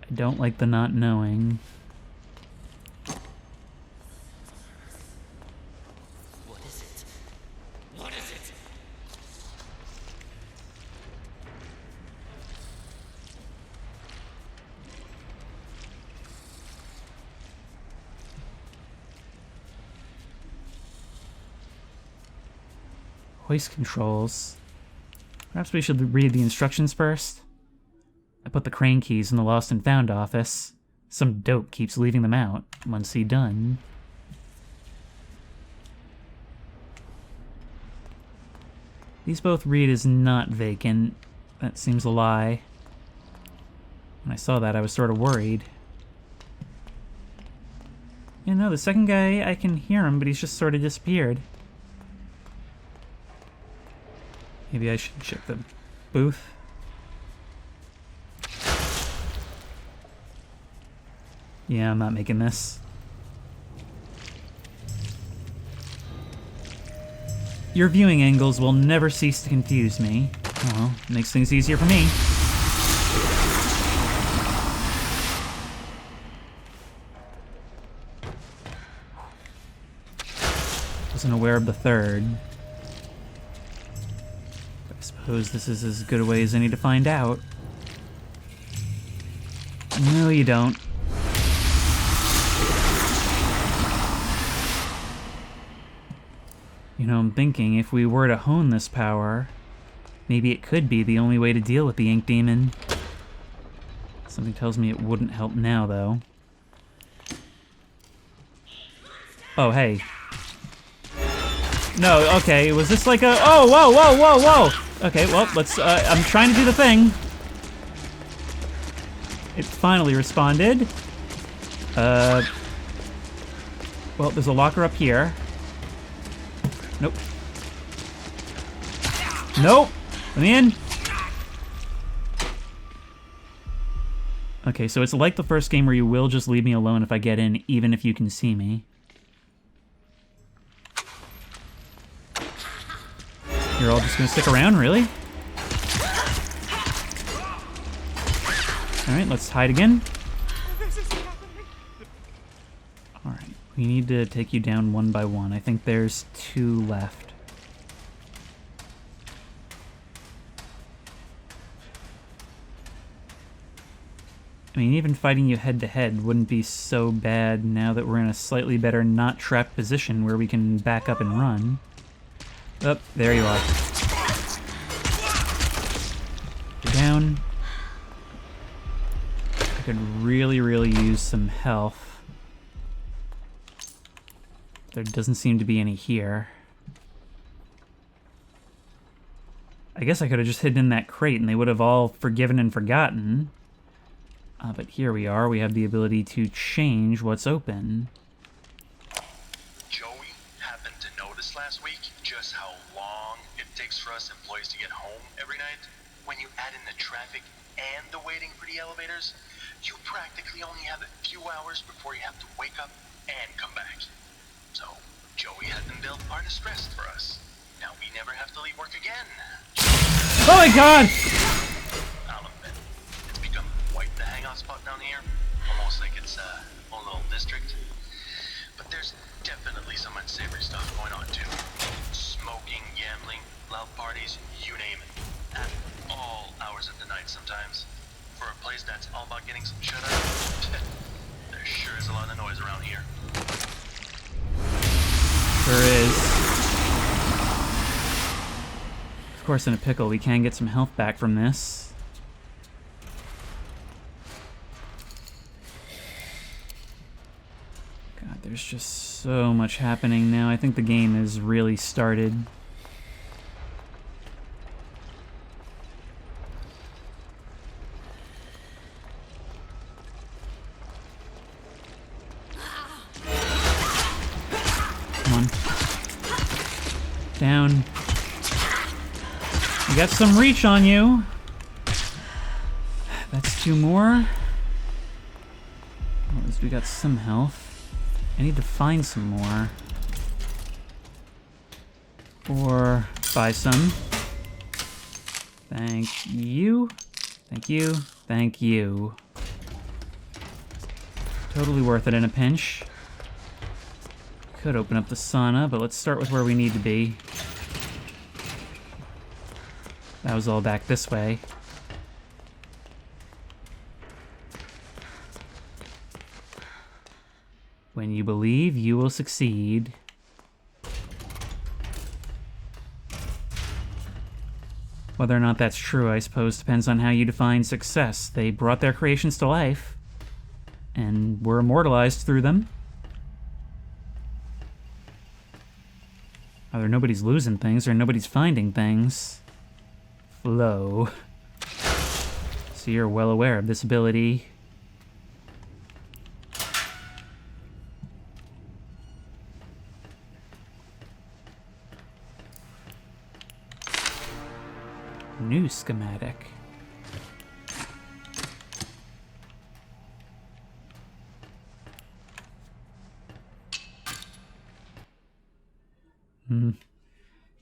Speaker 1: I don't like the not knowing.
Speaker 5: What is it? What is it?
Speaker 1: Hoist controls. Perhaps we should read the instructions first? I put the crane keys in the lost and found office. Some dope keeps leaving them out. Once he done. These both read as not vacant. That seems a lie. When I saw that, I was sort of worried. You know, the second guy, I can hear him, but he's just sort of disappeared. Maybe I should check the booth. Yeah, I'm not making this. Your viewing angles will never cease to confuse me. Oh, makes things easier for me. Wasn't aware of the third. I suppose this is as good a way as any to find out. No, you don't. You know, I'm thinking if we were to hone this power, maybe it could be the only way to deal with the ink demon. Something tells me it wouldn't help now, though. Oh, hey. No, okay, was this like a... Oh, whoa, whoa, whoa, whoa! Okay, well, let's... I'm trying to do the thing. It finally responded. Well, there's a locker up here. Nope. Nope! Let me in! Okay, so it's like the first game where you will just leave me alone if I get in, even if you can see me. You're all just gonna stick around, really? Alright, let's hide again. Alright, we need to take you down one by one. I think there's 2 left. I mean, even fighting you head-to-head wouldn't be so bad now that we're in a slightly better not-trapped position where we can back up and run. Oh, there you are. You're down. I could really, really use some health. There doesn't seem to be any here. I guess I could have just hidden in that crate and they would have all forgiven and forgotten. But here we are. We have the ability to change what's open.
Speaker 9: Joey happened to notice last week just how long it takes for us employees to get home every night. When you add in the traffic and the waiting for the elevators, you practically only have a few hours before you have to wake up and come back. So, Joey had them build artist rest for us. Now we never have to leave work again.
Speaker 1: Oh my god!
Speaker 9: I'll admit, it's become quite the hangout spot down here. Almost like it's a own little district. But there's definitely some unsavory stuff going on too. Smoking, gambling, loud parties, you name it. At all hours of the night sometimes. For a place that's all about getting some shut up, there sure is a lot of noise around here.
Speaker 1: Sure is. Of course, in a pickle, we can get some health back from this. There's just so much happening now. I think the game has really started. Come on. Down. You got some reach on you. That's 2 more. Well, at least we got some health. I need to find some more. Or buy some. Thank you. Thank you. Thank you. Totally worth it in a pinch. Could open up the sauna, but let's start with where we need to be. That was all back this way. When you believe, you will succeed. Whether or not that's true, I suppose, depends on how you define success. They brought their creations to life, and were immortalized through them. Either nobody's losing things, or nobody's finding things. Flow. So you're well aware of this ability. New schematic.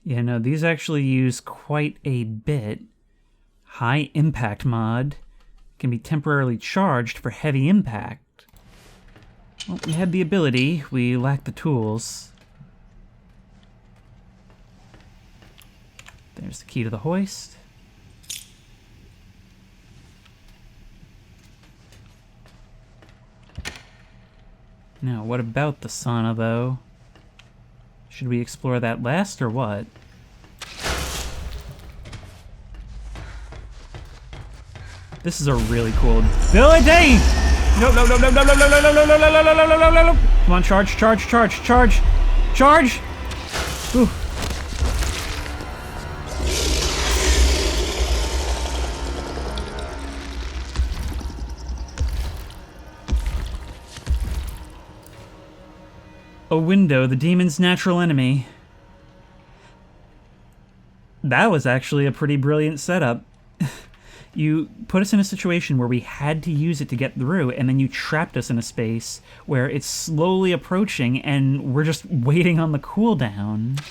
Speaker 1: Yeah, no, these actually use quite a bit. High impact mod can be temporarily charged for heavy impact. Well, we had the ability, we lack the tools. There's the key to the hoist. Now, what about the sauna, though? Should we explore that last, or what? This is a really cool ability! No, no, no, no, no, no, no, no, no, no, no, no, no, no, no, no, no. Come on, charge, charge, charge, charge, charge! Ooh. A window, the demon's natural enemy. That was actually a pretty brilliant setup. You put us in a situation where we had to use it to get through, and then you trapped us in a space where it's slowly approaching and we're just waiting on the cooldown.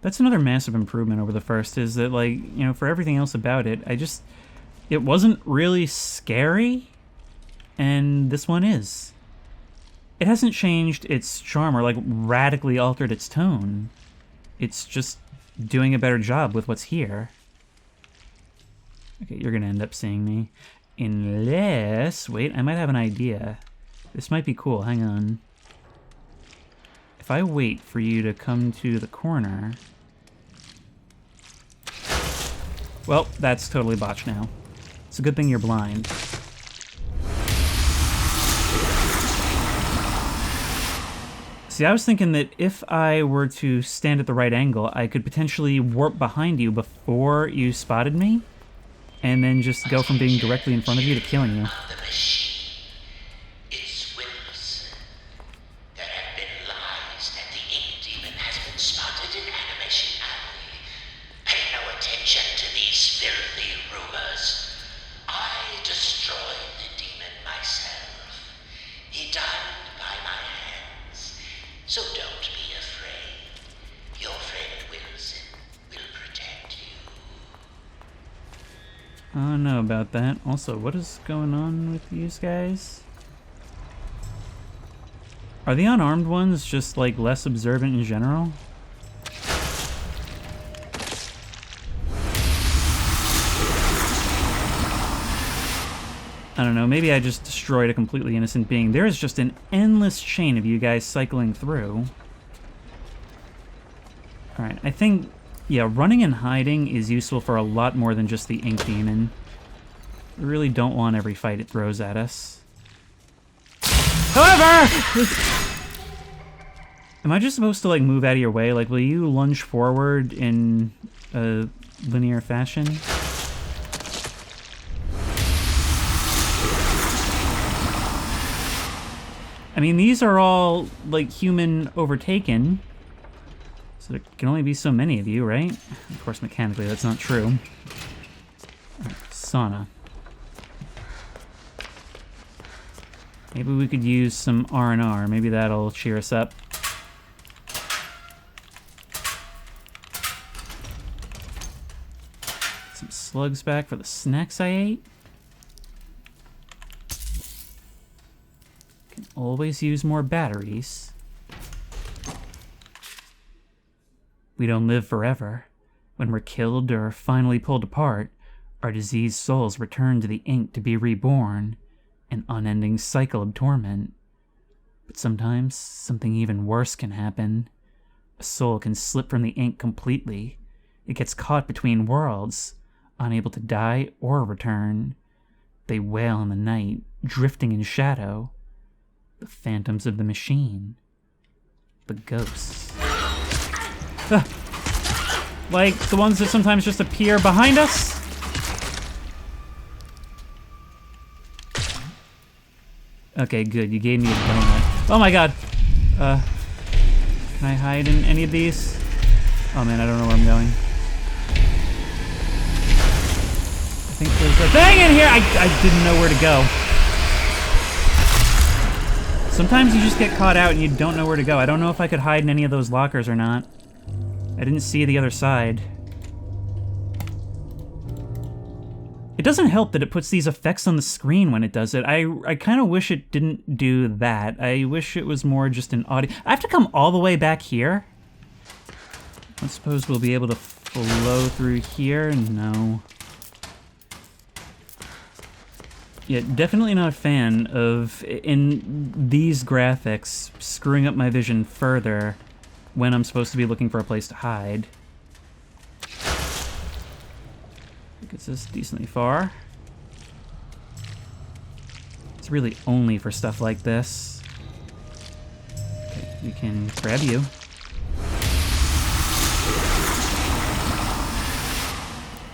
Speaker 1: That's another massive improvement over the first, is that, like, you know, for everything else about it, it wasn't really scary, and this one is. It hasn't changed its charm or, like, radically altered its tone. It's just doing a better job with what's here. Okay, you're gonna end up seeing me. Unless... wait, I might have an idea. This might be cool, hang on. If I wait for you to come to the corner... well, that's totally botched now. It's a good thing you're blind. See, I was thinking that if I were to stand at the right angle, I could potentially warp behind you before you spotted me, and then just go from being directly in front of you to killing you. I don't know about that. Also, what is going on with these guys? Are the unarmed ones just, like, less observant in general? I don't know, maybe I just destroyed a completely innocent being. There is just an endless chain of you guys cycling through. Alright, I think, yeah, running and hiding is useful for a lot more than just the ink demon. We really don't want every fight it throws at us. However! Am I just supposed to, like, move out of your way? Like, will you lunge forward in a linear fashion? I mean, these are all, like, human overtaken. So there can only be so many of you, right? Of course, mechanically, that's not true. Right, sauna. Maybe we could use some R&R. Maybe that'll cheer us up. Some slugs back for the snacks I ate. Can always use more batteries. We don't live forever. When we're killed or finally pulled apart, our diseased souls return to the ink to be reborn. An unending cycle of torment. But sometimes, something even worse can happen. A soul can slip from the ink completely. It gets caught between worlds, unable to die or return. They wail in the night, drifting in shadow. The phantoms of the machine. The ghosts. Like the ones that sometimes just appear behind us? Okay, good. You gave me a donut. Oh my god! Can I hide in any of these? Oh man, I don't know where I'm going. I think there's a thing in here! I didn't know where to go. Sometimes you just get caught out and you don't know where to go. I don't know if I could hide in any of those lockers or not. I didn't see the other side. It doesn't help that it puts these effects on the screen when it does it. I kind of wish it didn't do that. I wish it was more just an audio. I have to come all the way back here? I suppose we'll be able to flow through here. No. Yeah, definitely not a fan of, in these graphics, screwing up my vision further when I'm supposed to be looking for a place to hide. Gets us decently far. It's really only for stuff like this. Okay, we can grab you.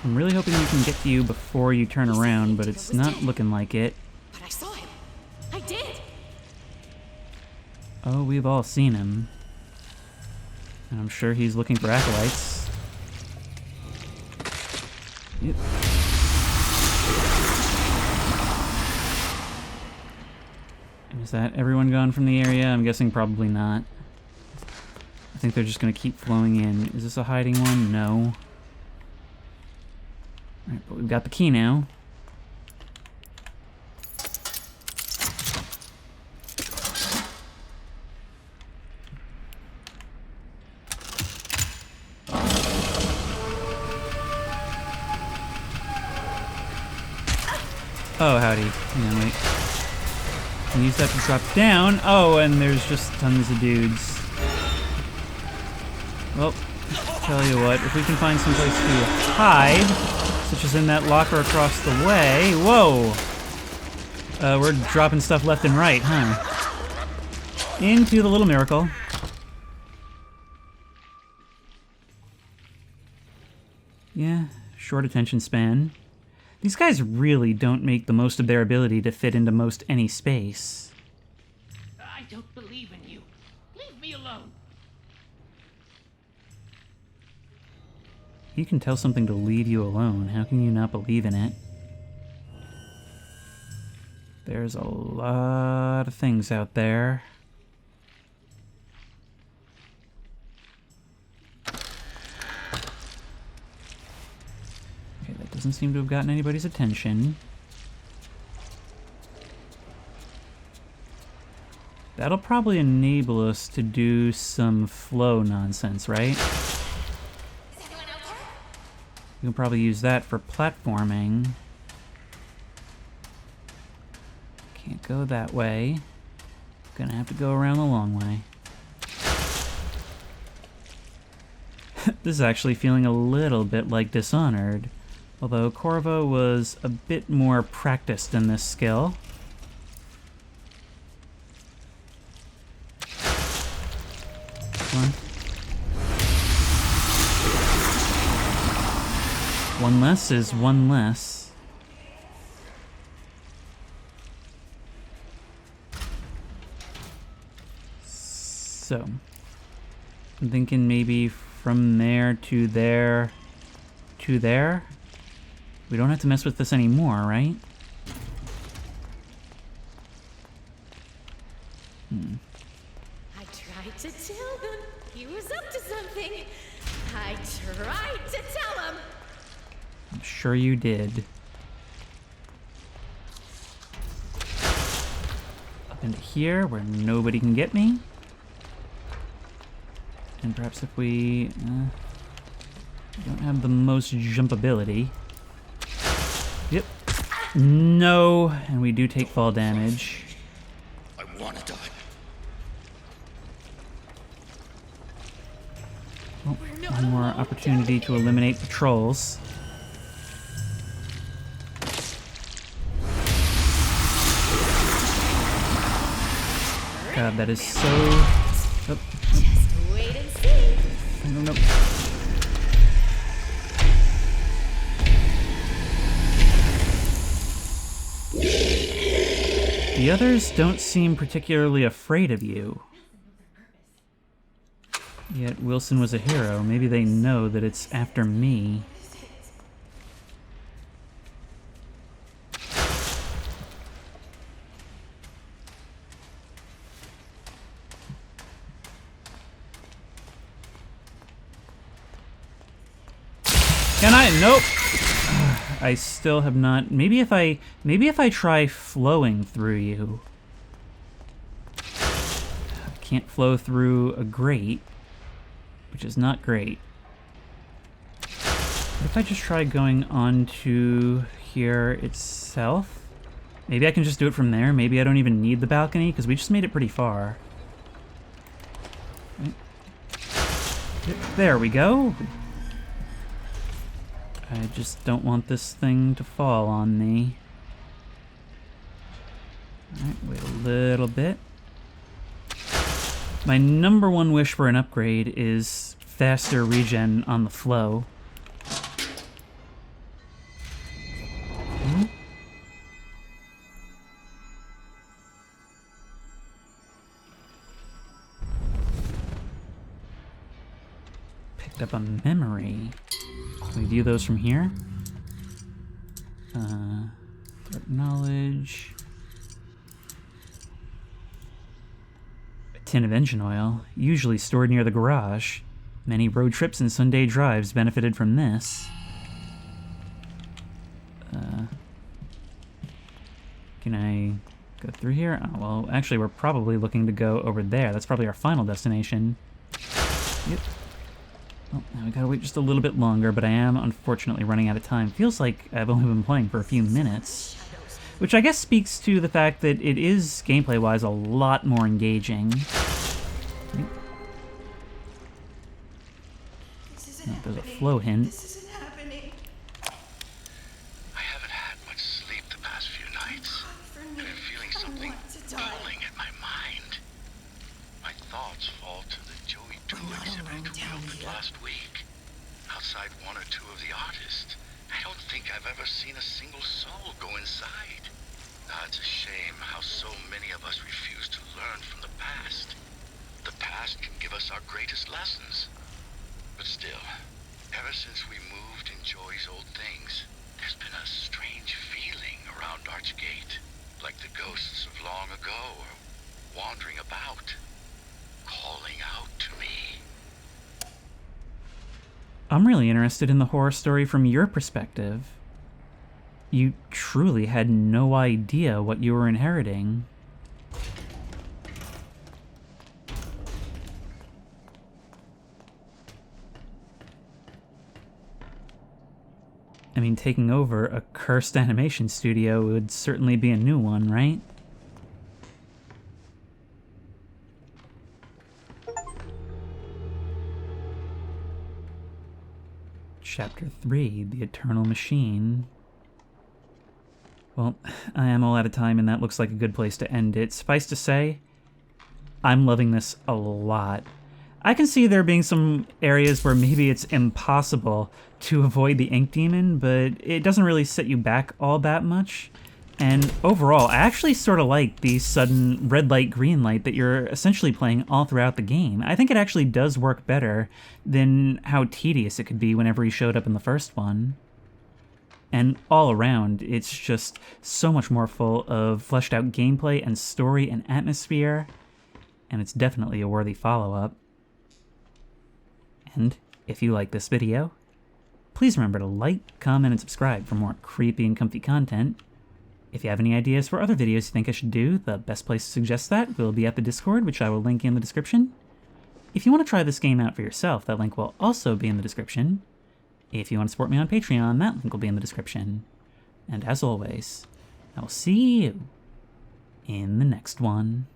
Speaker 1: I'm really hoping we can get to you before you turn around, but it's not looking like it.
Speaker 12: But I saw him. I did.
Speaker 1: Oh, we've all seen him. And I'm sure he's looking for acolytes. Yep. And is that everyone gone from the area? I'm guessing probably not. I think they're just gonna keep flowing in. Is this a hiding one? No. Alright, but we've got the key now. Oh, howdy. Hang on, wait. Can use that to drop down. Oh, and there's just tons of dudes. Well, tell you what, if we can find some place to hide, such as in that locker across the way. Whoa! We're dropping stuff left and right, huh? Into the little miracle. Yeah, short attention span. These guys really don't make the most of their ability to fit into most any space.
Speaker 10: I don't believe in you. Leave me alone.
Speaker 1: You can tell something to leave you alone. How can you not believe in it? There's a lot of things out there. Okay, that doesn't seem to have gotten anybody's attention. That'll probably enable us to do some flow nonsense, right? We can probably use that for platforming. Can't go that way. Gonna have to go around the long way. This is actually feeling a little bit like Dishonored, although Corvo was a bit more practiced in this skill. One less is one less. So, I'm thinking maybe from there to there to there. We don't have to mess with this anymore, right?
Speaker 12: I tried to tell them he was up to something. I tried to tell him.
Speaker 1: I'm sure you did. Up into here where nobody can get me. And perhaps if we don't have the most jumpability. Yep. No, and we do take fall damage.
Speaker 5: I wanna die.
Speaker 1: Oh, one more opportunity to eliminate the trolls. God, that is so... Oh,
Speaker 12: Just wait and see.
Speaker 1: no. The others don't seem particularly afraid of you. Yet Wilson was a hero. Maybe they know that it's after me. Can I? Nope. I still have not. Maybe if I try flowing through you. I can't flow through a grate, which is not great. What if I just try going onto here itself? Maybe I can just do it from there. Maybe I don't even need the balcony, because we just made it pretty far. There we go. I just don't want this thing to fall on me. Alright, wait a little bit. My number one wish for an upgrade is faster regen on the flow. Picked up a memory. Can we view those from here? Knowledge. A tin of engine oil, usually stored near the garage. Many road trips and Sunday drives benefited from this. Can I go through here? Oh, well, actually, we're probably looking to go over there. That's probably our final destination. Yep. Oh, now we gotta wait just a little bit longer, but I am unfortunately running out of time. Feels like I've only been playing for a few minutes. Which I guess speaks to the fact that it is, gameplay-wise, a lot more engaging. Oh, there's a flow hint.
Speaker 9: I haven't had much sleep the past few nights. I've been feeling something pulling at my mind. My thoughts fall to the Joey Doo exhibit we opened last week. Outside one or two of the artists. I don't think I've ever seen a single soul go inside. It's a shame how so many of us refuse to learn from the past. The past can give us our greatest lessons. But still, ever since we moved in Joey's old things, there's been a strange feeling around Archgate. Like the ghosts of long ago are wandering about, calling out to me.
Speaker 1: I'm really interested in the horror story from your perspective. You truly had no idea what you were inheriting. I mean, taking over a cursed animation studio would certainly be a new one, right? Chapter 3, The Eternal Machine. Well, I am all out of time, and that looks like a good place to end it. Suffice to say, I'm loving this a lot. I can see there being some areas where maybe it's impossible to avoid the ink demon, but it doesn't really set you back all that much. And overall, I actually sort of like the sudden red light, green light that you're essentially playing all throughout the game. I think it actually does work better than how tedious it could be whenever he showed up in the first one. And all around, it's just so much more full of fleshed out gameplay and story and atmosphere, and it's definitely a worthy follow-up. And if you like this video, please remember to like, comment, and subscribe for more creepy and comfy content. If you have any ideas for other videos you think I should do, the best place to suggest that will be at the Discord, which I will link in the description. If you want to try this game out for yourself, that link will also be in the description. If you want to support me on Patreon, that link will be in the description. And as always, I will see you in the next one.